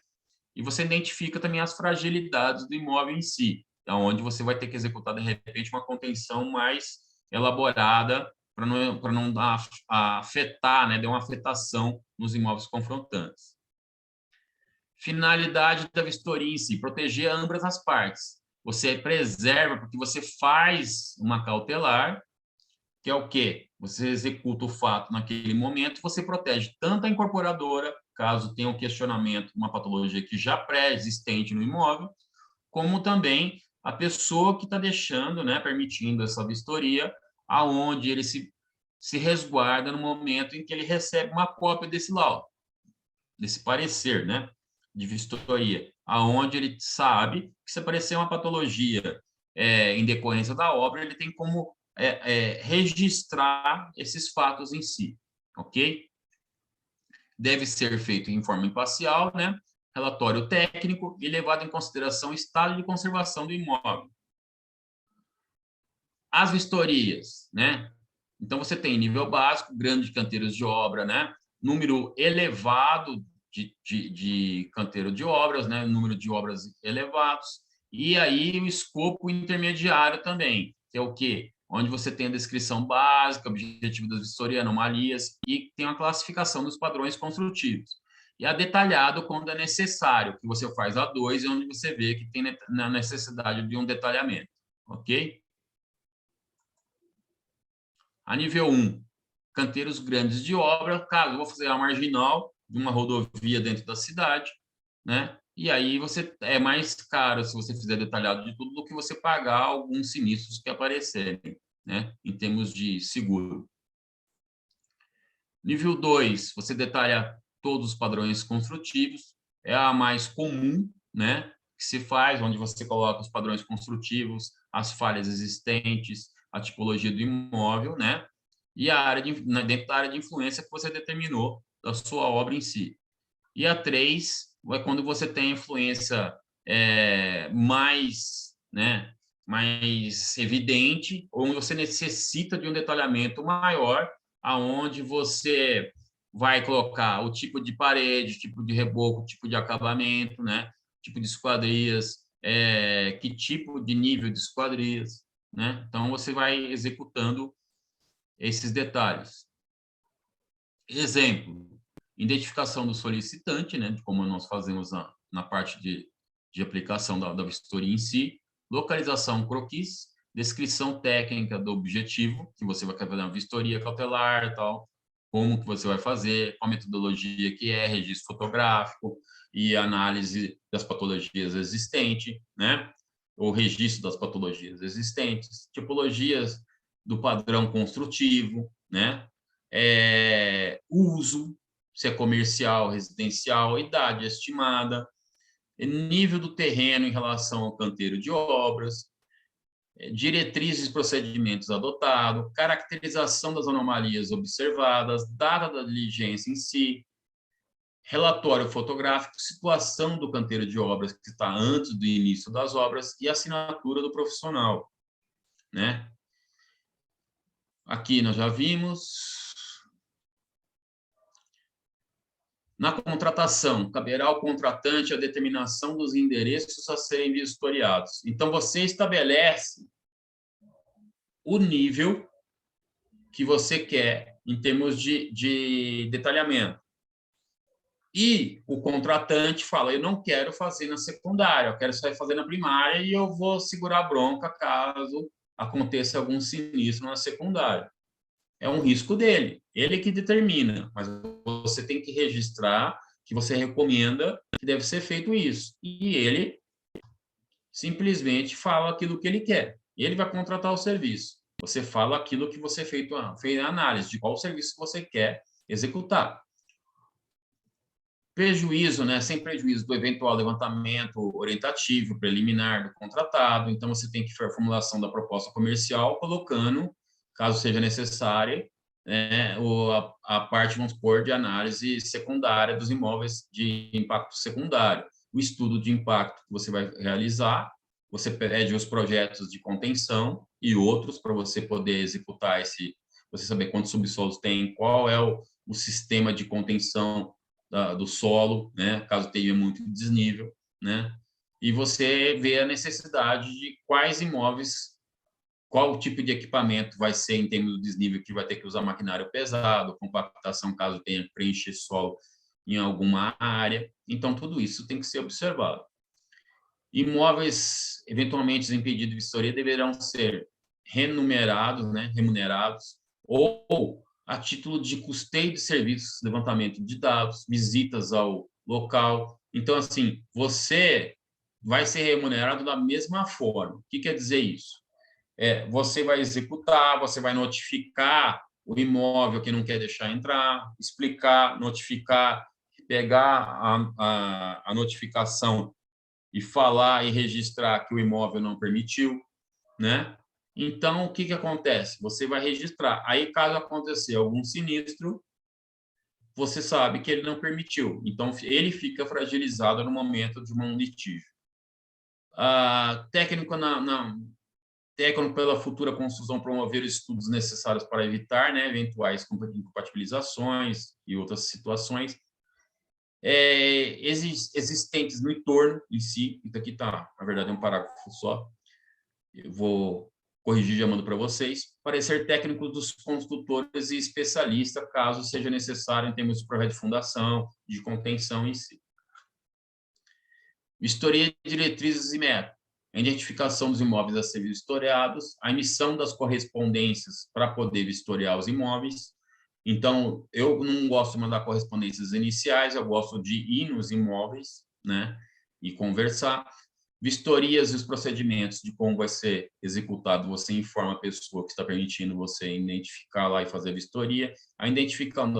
E você identifica também as fragilidades do imóvel em si, onde você vai ter que executar, de repente, uma contenção mais elaborada para não afetar, né? Dar uma afetação nos imóveis confrontantes. Finalidade da vistoria em si, proteger ambas as partes. Você preserva, porque você faz uma cautelar, que é o quê? Você executa o fato naquele momento, você protege tanto a incorporadora, caso tenha um questionamento, uma patologia que já pré-existente no imóvel, como também a pessoa que está deixando, né, permitindo essa vistoria, aonde ele se resguarda no momento em que ele recebe uma cópia desse laudo, desse parecer, né, de vistoria, aonde ele sabe que se aparecer uma patologia em decorrência da obra, ele tem como registrar esses fatos em si, ok? Deve ser feito em forma imparcial, né? Relatório técnico e levado em consideração o estado de conservação do imóvel. As vistorias, né? Então, você tem nível básico, grandes canteiros de obra, né? Número elevado de canteiro de obras, né? Número de obras elevados. E aí, o escopo intermediário também, que é o quê? Onde você tem a descrição básica, objetivo da vistoria, anomalias, e tem uma classificação dos padrões construtivos. E a detalhado quando é necessário, que você faz a 2, e onde você vê que tem a necessidade de um detalhamento, ok? A nível 1, canteiros grandes de obra, caso eu vou fazer a marginal de uma rodovia dentro da cidade, né? E aí é mais caro se você fizer detalhado de tudo do que você pagar alguns sinistros que aparecerem, né? Em termos de seguro. Nível 2, você detalha todos os padrões construtivos, é a mais comum, né? Que se faz, onde você coloca os padrões construtivos, as falhas existentes, a tipologia do imóvel, né? E a área dentro da área de influência que você determinou da sua obra em si. E a 3 é quando você tem influência mais, né, mais evidente, ou você necessita de um detalhamento maior, aonde você vai colocar o tipo de parede, tipo de reboco, tipo de acabamento, né, tipo de esquadrias, que tipo de nível de esquadrias, né? Então, você vai executando esses detalhes. Exemplo, identificação do solicitante, né, de como nós fazemos na parte de aplicação da vistoria em si, localização croquis, descrição técnica do objetivo, que você vai fazer uma vistoria cautelar, tal, como que você vai fazer, qual a metodologia que é, registro fotográfico e análise das patologias existentes, né, ou registro das patologias existentes, tipologias do padrão construtivo, né, uso, se é comercial, residencial, idade estimada, nível do terreno em relação ao canteiro de obras, diretrizes e procedimentos adotados, caracterização das anomalias observadas, data da diligência em si, relatório fotográfico, situação do canteiro de obras que está antes do início das obras e assinatura do profissional, né? Aqui nós já vimos. Na contratação, caberá ao contratante a determinação dos endereços a serem vistoriados. Então, você estabelece o nível que você quer em termos de detalhamento. E o contratante fala, eu não quero fazer na secundária, eu quero só fazer na primária e eu vou segurar a bronca caso aconteça algum sinistro na secundária. É um risco dele, ele que determina, mas você tem que registrar que você recomenda que deve ser feito isso. E ele simplesmente fala aquilo que ele quer. Ele vai contratar o serviço. Você fala aquilo que você fez a análise, de qual serviço você quer executar. Prejuízo, né? Sem prejuízo do eventual levantamento orientativo, preliminar do contratado. Então, você tem que fazer a formulação da proposta comercial, colocando, caso seja necessária, a parte, vamos supor, de análise secundária dos imóveis de impacto secundário. O estudo de impacto que você vai realizar, você pede os projetos de contenção e outros para você poder executar você saber quantos subsolos tem, qual é o sistema de contenção do solo, né, caso tenha muito desnível, né, e você vê a necessidade de quais imóveis, qual o tipo de equipamento vai ser em termos do desnível, que vai ter que usar maquinário pesado, compactação caso tenha que preencher solo em alguma área. Então, tudo isso tem que ser observado. Imóveis eventualmente em pedido de vistoria deverão ser remunerados, ou a título de custeio de serviços, levantamento de dados, visitas ao local. Então, assim, você vai ser remunerado da mesma forma. O que quer dizer isso? Você vai executar, você vai notificar o imóvel que não quer deixar entrar, explicar, notificar, pegar a notificação e falar e registrar que o imóvel não permitiu, né? Então, o que acontece? Você vai registrar. Aí, caso acontecer algum sinistro, você sabe que ele não permitiu. Então, ele fica fragilizado no momento de um litígio. Técnico técnico pela futura construção promover estudos necessários para evitar, né, eventuais incompatibilizações e outras situações existentes no entorno em si. Isso aqui está, na verdade, é um parágrafo só. Eu vou corrigir, já mando para vocês. Parecer técnico dos construtores e especialista, caso seja necessário em termos de projeto de fundação, de contenção em si. Vistoria de diretrizes e metas. A identificação dos imóveis a ser vistoriados, a emissão das correspondências para poder vistoriar os imóveis. Então, eu não gosto de mandar correspondências iniciais, eu gosto de ir nos imóveis, né, e conversar. Vistorias e os procedimentos de como vai ser executado, você informa a pessoa que está permitindo você identificar lá e fazer a vistoria, a identificação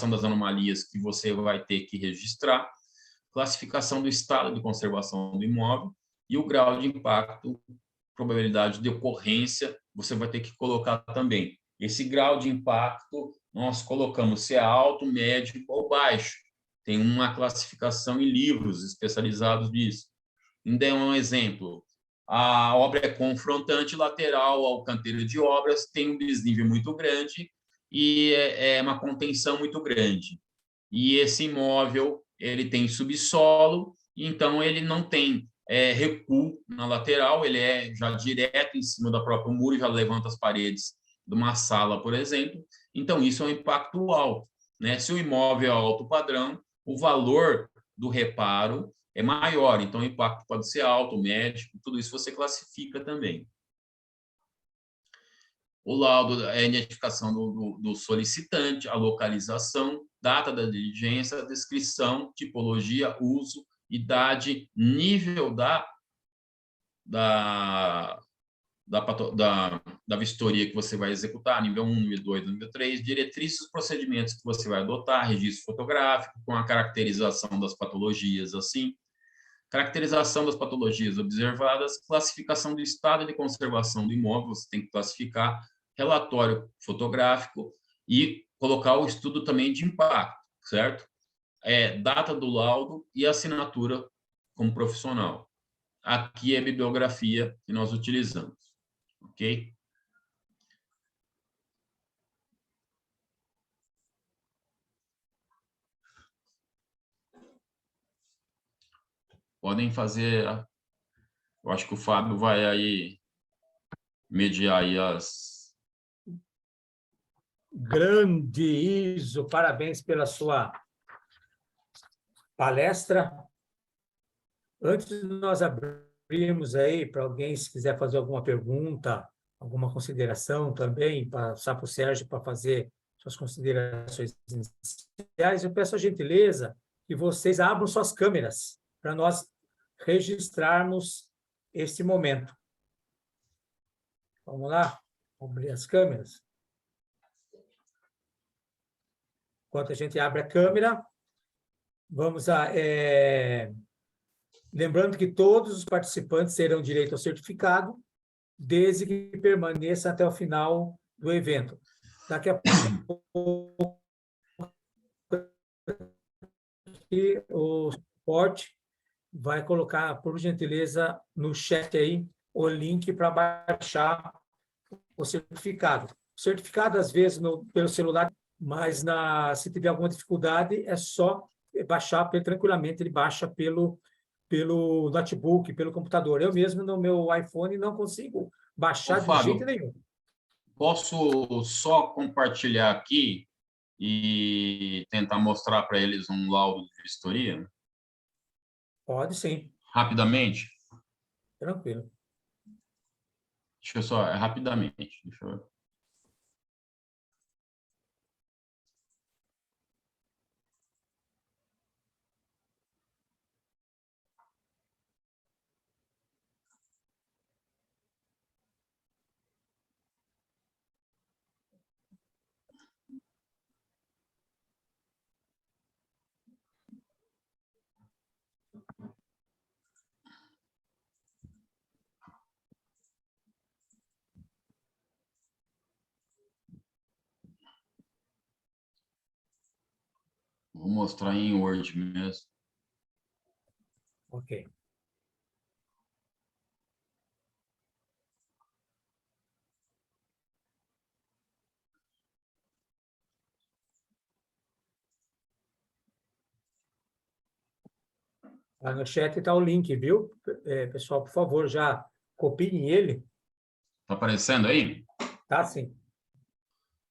das anomalias que você vai ter que registrar, classificação do estado de conservação do imóvel e o grau de impacto, probabilidade de ocorrência, você vai ter que colocar também. Esse grau de impacto, nós colocamos se é alto, médio ou baixo. Tem uma classificação em livros especializados nisso. Ainda um exemplo, a obra é confrontante lateral ao canteiro de obras, tem um desnível muito grande e é uma contenção muito grande. E esse imóvel ele tem subsolo, então ele não tem recuo na lateral, ele é já direto em cima do próprio muro, já levanta as paredes de uma sala, por exemplo. Então, isso é um impacto alto, né? Se o imóvel é alto padrão, o valor do reparo é maior, então o impacto pode ser alto, médio, tudo isso você classifica também. O laudo é a identificação do solicitante, a localização, data da diligência, descrição, tipologia, uso, idade, nível da vistoria que você vai executar, nível 1, nível 2, nível 3, diretrizes, procedimentos que você vai adotar, registro fotográfico, com a caracterização das patologias, assim, caracterização das patologias observadas, classificação do estado de conservação do imóvel, você tem que classificar, relatório fotográfico e colocar o estudo também de impacto, certo? Data do laudo e assinatura como profissional. Aqui é a bibliografia que nós utilizamos, ok? Podem fazer, eu acho que o Fábio vai aí mediar aí as... Grande Iso, parabéns pela sua palestra. Antes de nós abrirmos aí para alguém, se quiser fazer alguma pergunta, alguma consideração também, passar para o Sérgio para fazer suas considerações iniciais, eu peço a gentileza que vocês abram suas câmeras para nós registrarmos este momento. Vamos lá? Vamos abrir as câmeras. Enquanto a gente abre a câmera, vamos a... Lembrando que todos os participantes terão direito ao certificado, desde que permaneça até o final do evento. Daqui a pouco, o suporte vai colocar, por gentileza, no chat aí, o link para baixar o certificado. O certificado, às vezes, pelo celular, mas se tiver alguma dificuldade, é só baixar tranquilamente, ele baixa pelo notebook, pelo computador. Eu mesmo, no meu iPhone, não consigo baixar de jeito Fábio, nenhum. posso só compartilhar aqui e tentar mostrar para eles um laudo de vistoria? Pode sim, Rapidamente? tranquilo. Deixa eu só, rapidamente. Deixa eu... Vou mostrar em Word mesmo. Ok. Lá no chat está o link, viu? Pessoal, por favor, já copiem ele. Tá aparecendo aí? Tá, sim.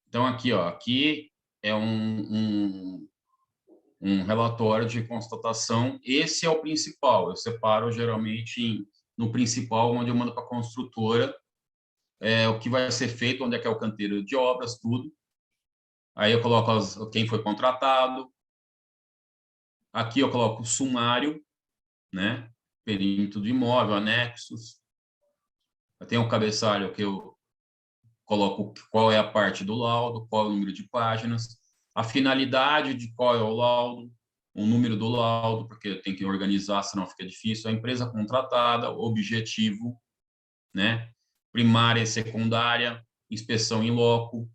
Então, aqui, ó, aqui é um relatório de constatação. Esse é o principal. Eu separo geralmente no principal, onde eu mando para a construtora o que vai ser feito, onde é que é o canteiro de obras, tudo. Aí eu coloco quem foi contratado. Aqui eu coloco o sumário, né? Perímetro do imóvel, anexos. Eu tenho um cabeçalho que eu coloco qual é a parte do laudo, qual é o número de páginas, a finalidade de qual é o laudo, o número do laudo, porque tem que organizar, senão fica difícil, a empresa contratada, objetivo, né? Primária e secundária, inspeção em loco,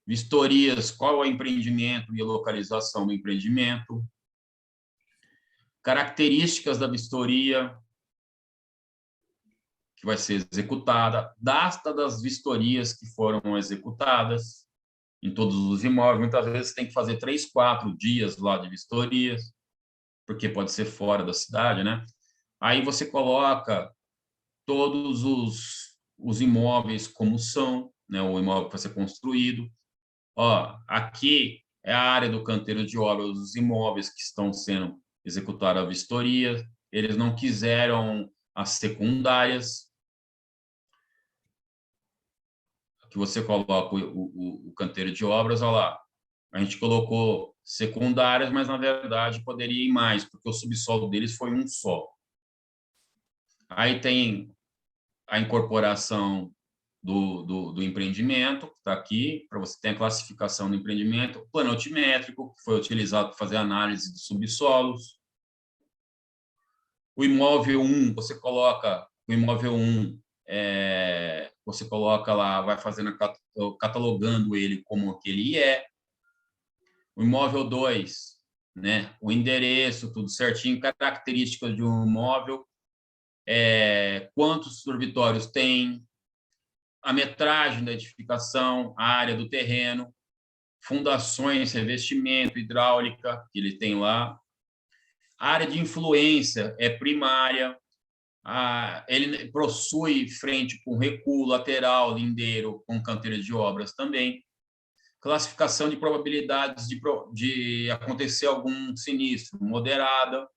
vistorias, qual é o empreendimento e a localização do empreendimento, características da vistoria que vai ser executada, data das vistorias que foram executadas em todos os imóveis. Muitas vezes tem que fazer 3, 4 dias lá de vistorias, porque pode ser fora da cidade, né? Aí você coloca todos os imóveis como são, né? O imóvel que vai ser construído. Ó, aqui é a área do canteiro de obras, os imóveis que estão sendo executados a vistoria. Eles não quiseram as secundárias, que você coloca o canteiro de obras, olha lá. A gente colocou secundárias, mas na verdade poderia ir mais, porque o subsolo deles foi um só. Aí tem a incorporação do empreendimento, que está aqui, para você ter a classificação do empreendimento, o plano altimétrico, que foi utilizado para fazer análise de subsolos. O imóvel 1, você coloca o imóvel 1, você coloca lá, vai fazendo, catalogando ele como que ele é. O imóvel 2, né, o endereço, tudo certinho, características de um imóvel, quantos dormitórios tem, a metragem da edificação, a área do terreno, fundações, revestimento, hidráulica, que ele tem lá. A área de influência é primária, ele possui frente com recuo, lateral, lindeiro, com canteiro de obras também. Classificação de probabilidades de acontecer algum sinistro, moderada.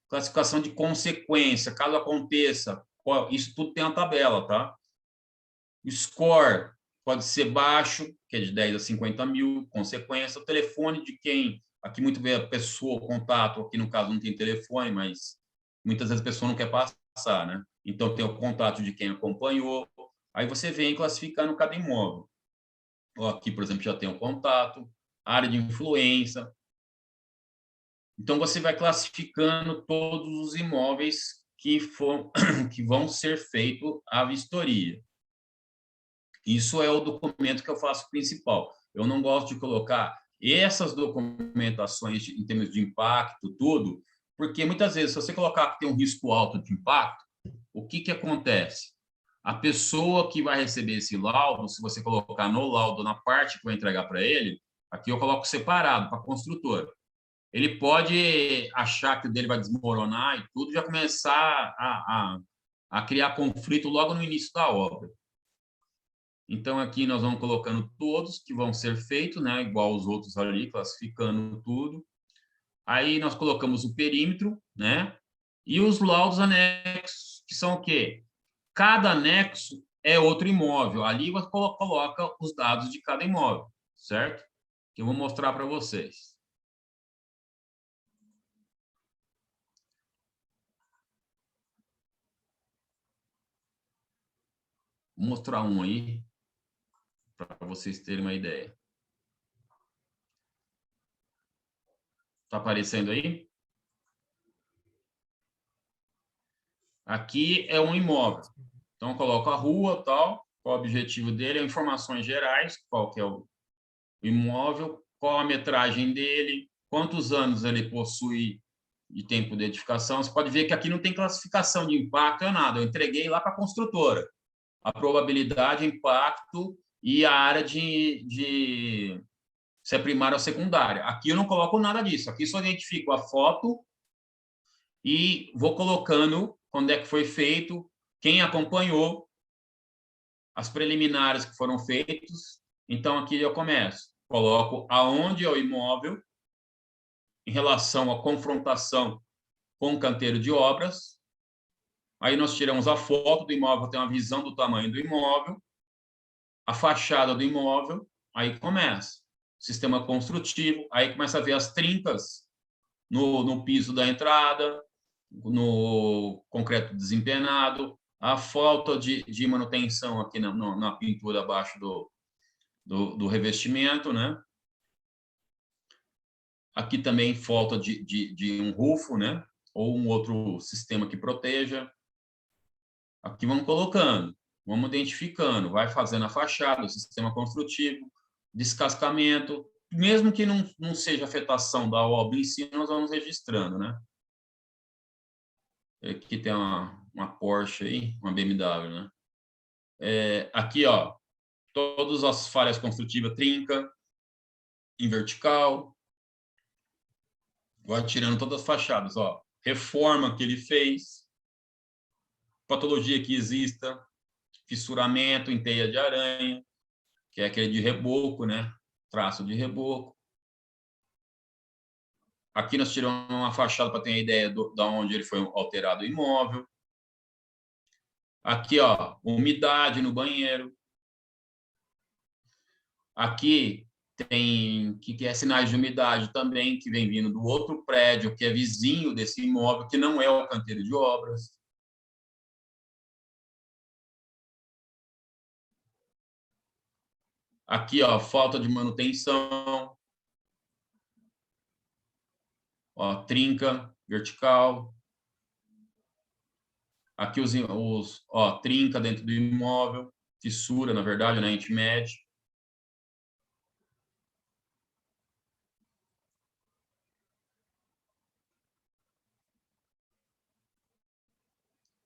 Classificação de consequência, caso aconteça, isso tudo tem uma tabela, tá? O score pode ser baixo, que é de 10 a 50 mil, consequência. O telefone de quem, aqui muito bem a pessoa, o contato, aqui no caso não tem telefone, mas muitas vezes a pessoa não quer passar, né? Então tem o contato de quem acompanhou, aí você vem classificando cada imóvel. Aqui, por exemplo, já tem o contato, área de influência. Então, você vai classificando todos os imóveis que vão ser feito a vistoria. Isso é o documento que eu faço principal. Eu não gosto de colocar essas documentações em termos de impacto, tudo, porque muitas vezes, se você colocar que tem um risco alto de impacto, o que acontece? A pessoa que vai receber esse laudo, se você colocar no laudo, na parte que eu vou entregar para ele, aqui eu coloco separado para a construtora. Ele pode achar que o dele vai desmoronar e tudo, já começar a criar conflito logo no início da obra. Então, aqui nós vamos colocando todos que vão ser feitos, né, igual os outros ali, classificando tudo. Aí nós colocamos o perímetro, né, e os laudos anexos, que são o quê? Cada anexo é outro imóvel. Ali você coloca os dados de cada imóvel, certo? Que eu vou mostrar para vocês. Vou mostrar um aí, para vocês terem uma ideia. Está aparecendo aí? Aqui é um imóvel. Então, eu coloco a rua, tal, qual o objetivo dele, informações gerais, qual que é o imóvel, qual a metragem dele, quantos anos ele possui de tempo de edificação. Você pode ver que aqui não tem classificação de impacto, é nada. Eu entreguei lá para a construtora a probabilidade, impacto e a área de se é primária ou secundária. Aqui eu não coloco nada disso. Aqui só identifico a foto e vou colocando quando é que foi feito, quem acompanhou, as preliminares que foram feitos. Então, aqui eu começo. Coloco aonde é o imóvel em relação à confrontação com o canteiro de obras. Aí nós tiramos a foto do imóvel, tem uma visão do tamanho do imóvel, a fachada do imóvel, aí começa. Sistema construtivo, aí começa a ver as trincas no piso da entrada, no concreto desempenado, a falta de manutenção aqui na pintura abaixo do revestimento, né? Aqui também falta de um rufo, né? Ou um outro sistema que proteja. Aqui vamos colocando, vamos identificando, vai fazendo a fachada, o sistema construtivo, descascamento, mesmo que não seja afetação da obra em si, nós vamos registrando, né? Aqui tem uma Porsche aí, uma BMW, né? Aqui, ó, todas as falhas construtivas, trinca, em vertical, vai tirando todas as fachadas, ó. Reforma que ele fez, patologia que exista, fissuramento em teia de aranha, que é aquele de reboco, né? Traço de reboco. Aqui nós tiramos uma fachada para ter a ideia da onde ele foi alterado o imóvel. Aqui, ó, umidade no banheiro. Aqui tem que é sinais de umidade também, que vem vindo do outro prédio, que é vizinho desse imóvel, que não é o canteiro de obras. Aqui, ó, falta de manutenção. Ó, trinca vertical. Aqui ó, trinca dentro do imóvel, fissura, na verdade, né, a gente mede.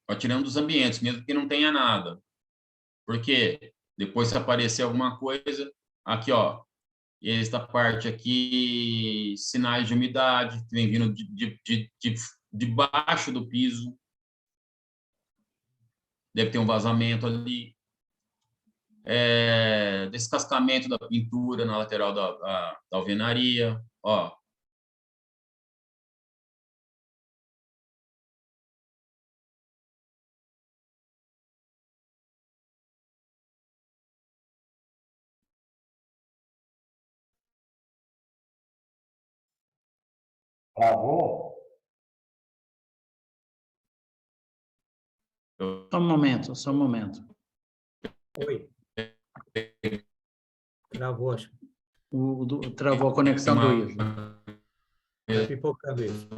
Ó, tirando dos ambientes, mesmo que não tenha nada. Porque depois se aparecer alguma coisa, aqui, ó, esta parte aqui, sinais de umidade, que vem vindo de baixo do piso. Deve ter um vazamento ali. Descascamento da pintura na lateral da alvenaria. Ó. Travou? Só um momento, só um momento. Oi. Travou, acho. Travou a conexão do Ivo. Está pipocando isso.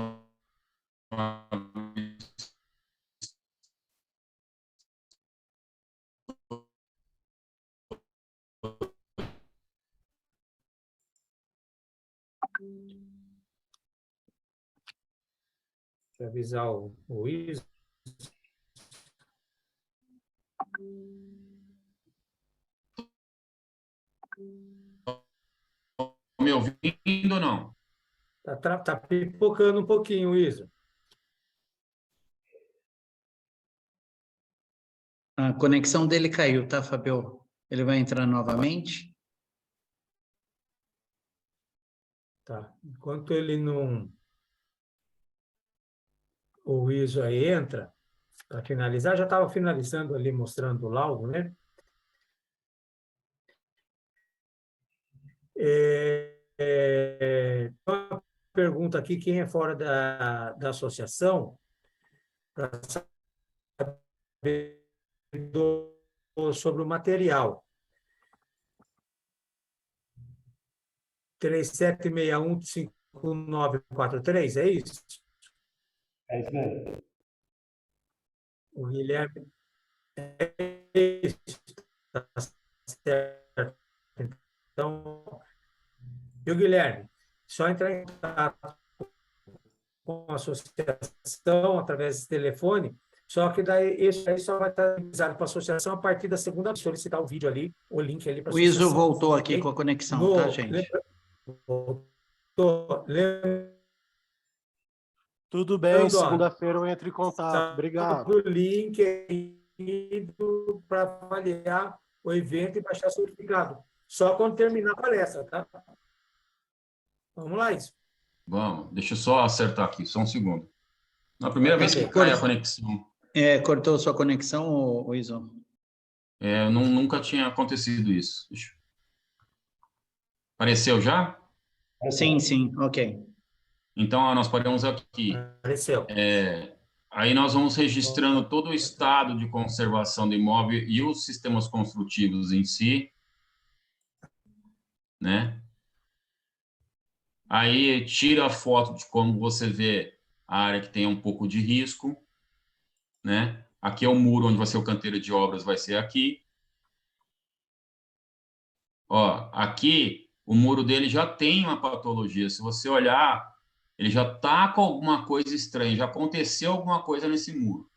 Deixa eu avisar o Iso. Me ouvindo ou não? Tá pipocando um pouquinho, Iso. A conexão dele caiu, tá, Fabio? Ele vai entrar novamente. Tá. Enquanto ele não... O Iso aí entra, para finalizar, já estava finalizando ali, mostrando o laudo, né? Uma pergunta aqui, quem é fora da associação, para saber sobre o material. 3761-5943, é isso? É isso aí. O Guilherme... É isso, tá certo. Então, viu, Guilherme? só entrar em contato com a associação através desse telefone, só que daí isso aí só vai estar utilizado para a associação a partir da segunda, solicitar o vídeo ali, o link ali para a O ISO associação. voltou aqui Ok? com a conexão, tá, gente? Tudo bem, Lembrando, ó, segunda-feira eu entro em contato. Obrigado. o link aí para avaliar o evento e baixar o certificado. Só quando terminar a palestra, tá? Vamos lá, isso. Vamos, deixa eu só acertar aqui, só um segundo. Na primeira vez que Ok. cai a conexão, Cortou sua conexão, o ISO? nunca tinha acontecido isso. Apareceu já? Sim, sim, ok. Então, ó, nós paramos aqui. Apareceu. Aí nós vamos registrando todo o estado de conservação do imóvel e os sistemas construtivos em si, né? Aí tira a foto de como você vê a área que tem um pouco de risco, né? Aqui é o muro onde vai ser o canteiro de obras, vai ser aqui. Ó, aqui o muro dele já tem uma patologia. Se você olhar, ele já está com alguma coisa estranha, já aconteceu alguma coisa nesse muro,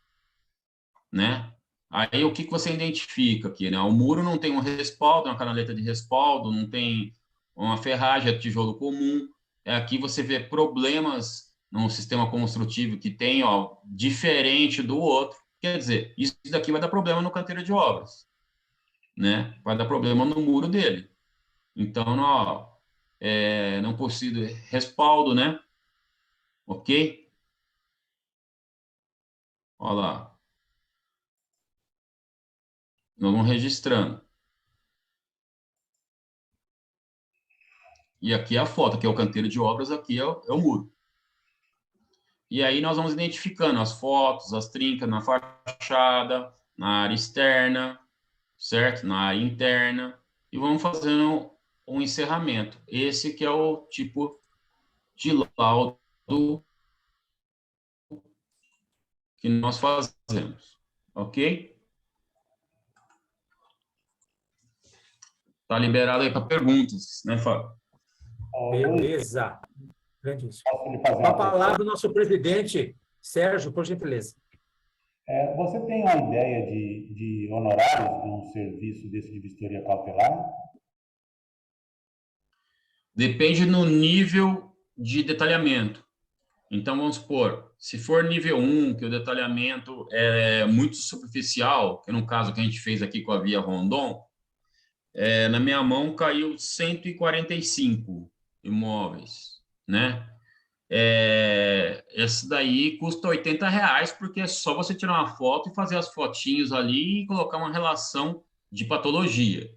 né? Aí o que você identifica aqui, né? O muro não tem um respaldo, uma canaleta de respaldo, não tem uma ferragem, é tijolo comum. Aqui você vê problemas no sistema construtivo que tem, ó, diferente do outro. Quer dizer, isso daqui vai dar problema no canteiro de obras, né? Vai dar problema no muro dele. Então, ó, não possui respaldo, né? Ok? Olha lá. Nós vamos registrando. E aqui é a foto, aqui é o canteiro de obras, aqui é o muro. E aí nós vamos identificando as fotos, as trincas na fachada, na área externa, certo? Na área interna. E vamos fazendo um encerramento. Esse que é o tipo de laudo que nós fazemos. Ok? Tá liberado aí para perguntas, né, Fábio? Beleza. Grandíssimo. Posso lhe fazer Com a uma pergunta? palavra, o nosso presidente, Sérgio, por gentileza. Você tem uma ideia de honorários de um serviço desse de vistoria cautelar? Depende no nível de detalhamento. Então, vamos supor, se for nível 1, que o detalhamento é muito superficial, que no caso que a gente fez aqui com a Via Rondon, na minha mão caiu 145 imóveis, né? Esse daí custa R$ 80, porque é só você tirar uma foto e fazer as fotinhos ali e colocar uma relação de patologia.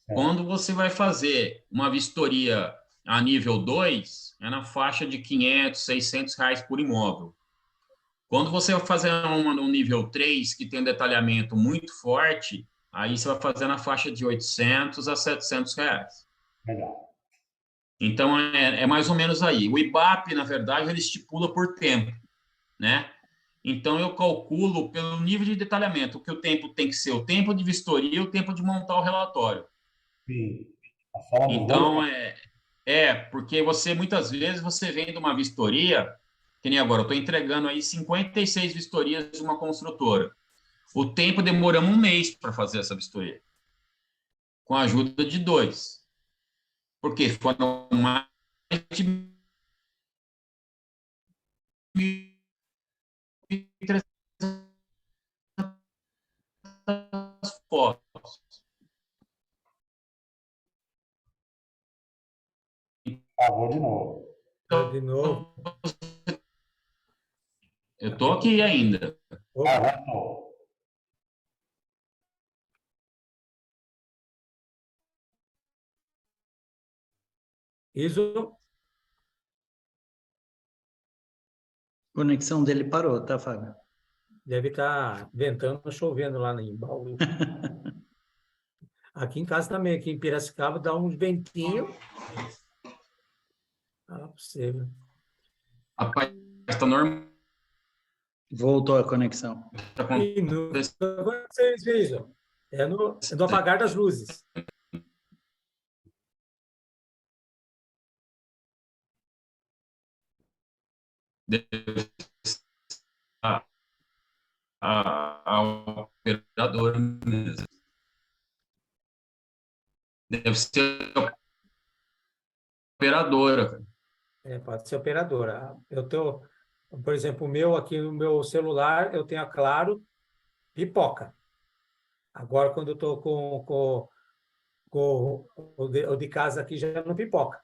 Quando você vai fazer uma vistoria a nível 2, é na faixa de R$ 500, R$ 600 por imóvel. Quando você vai fazer uma no nível 3, que tem um detalhamento muito forte, aí você vai fazer na faixa de R$ 800 a R$ 700. Legal. Então, é mais ou menos aí. O IBAP, na verdade, ele estipula por tempo, né? Então, eu calculo pelo nível de detalhamento, que o tempo tem que ser o tempo de vistoria e o tempo de montar o relatório. Sim. A soma dos Então, dois. porque você, muitas vezes, você vem de uma vistoria, que nem agora, eu estou entregando aí 56 vistorias de uma construtora. O tempo demoramos 1 mês para fazer essa vistoria, com a ajuda de 2. Porque foram mais de 1.300 fotos. Travou de novo. De novo. Eu estou aqui ainda. Voltou. Isso. A conexão dele parou, tá, Fábio? Deve estar ventando, chovendo lá em Bauru. Aqui em casa também, aqui em Piracicaba, dá uns ventinhos. Ah, possível. Rapaz, está normal. Voltou a conexão. E no... Vocês vejam, é no apagar das luzes. deve ser a operadora mesmo. Deve ser a operadora, cara. Pode ser operadora. Eu tô, por exemplo, o meu aqui no meu celular, eu tenho a Claro, pipoca. Agora, quando eu estou com o de casa aqui, já não pipoca.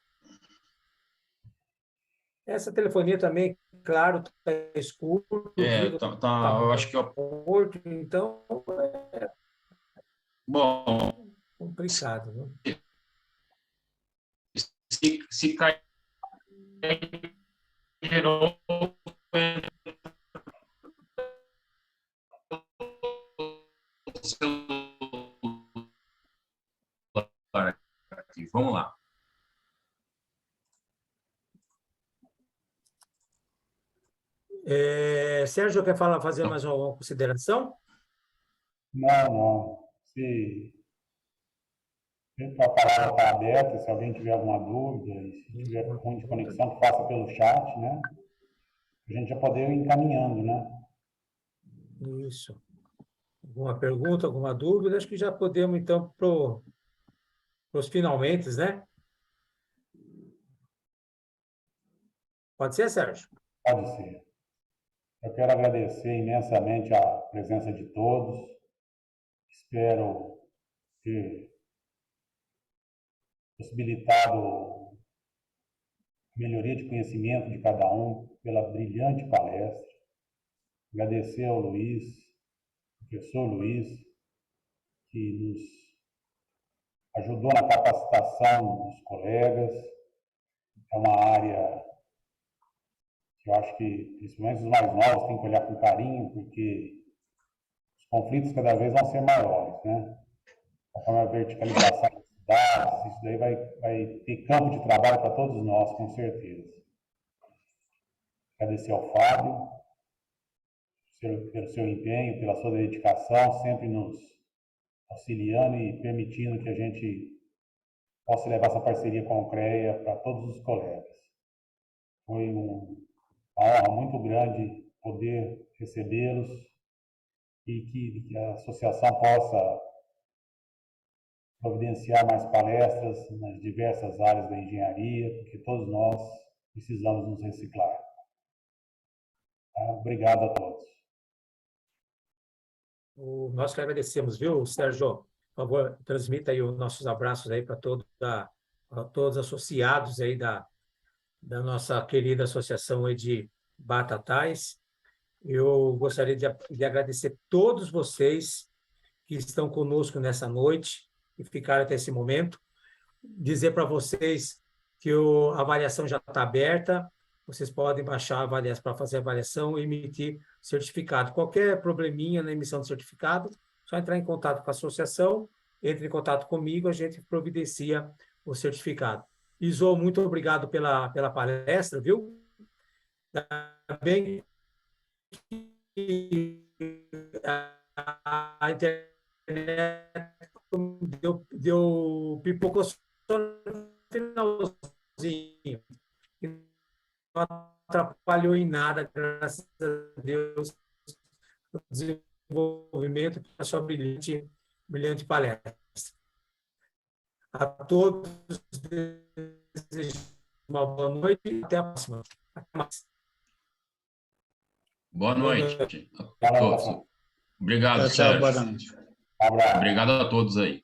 Essa telefonia também, claro, está escuro, vivo, Eu acho que morto, então é bom, complicado, viu? se cair de novo, o celular aqui. Vamos lá. Sérgio, quer fazer mais uma consideração? Não. Se a palavra está aberta, se alguém tiver alguma dúvida, e se tiver ruim de conexão, que faça pelo chat, né? A gente já poder ir encaminhando, né? Isso. Alguma pergunta, alguma dúvida? Acho que já podemos, então, para os finalmente, né? Pode ser, Sérgio? Pode ser. Eu quero agradecer imensamente a presença de todos. Espero ter possibilitado a melhoria de conhecimento de cada um pela brilhante palestra. Agradecer ao Luiz, professor Luiz, que nos ajudou na capacitação dos colegas. É uma área que eu acho que, principalmente os mais novos, têm que olhar com carinho, porque os conflitos cada vez vão ser maiores, né? Conforme a verticalização dos dados, isso daí vai ter campo de trabalho para todos nós, com certeza. Agradecer ao Fábio pelo seu empenho, pela sua dedicação, sempre nos auxiliando e permitindo que a gente possa levar essa parceria com a CREA para todos os colegas. Foi uma honra muito grande poder recebê-los e que a associação possa providenciar mais palestras nas diversas áreas da engenharia, porque todos nós precisamos nos reciclar. Obrigado a todos. Nós que agradecemos, viu, Sérgio? Por favor, transmita aí os nossos abraços aí para todos os associados aí da nossa querida associação aí de Batatais. Eu gostaria de agradecer todos vocês que estão conosco nessa noite e ficaram até esse momento. Dizer para vocês que a avaliação já está aberta, vocês podem baixar a avaliação para fazer a avaliação e emitir certificado. Qualquer probleminha na emissão do certificado, só entrar em contato com a associação, entre em contato comigo, a gente providencia o certificado. Iso, muito obrigado pela palestra, viu? Também a internet deu pipocou só no finalzinho. Não atrapalhou em nada, graças a Deus, o desenvolvimento da sua brilhante palestra. A todos, desejo uma boa noite e até a próxima. Até mais. Boa noite a todos. Obrigado, Tchau, Sérgio. boa noite. Abraço. Obrigado a todos aí.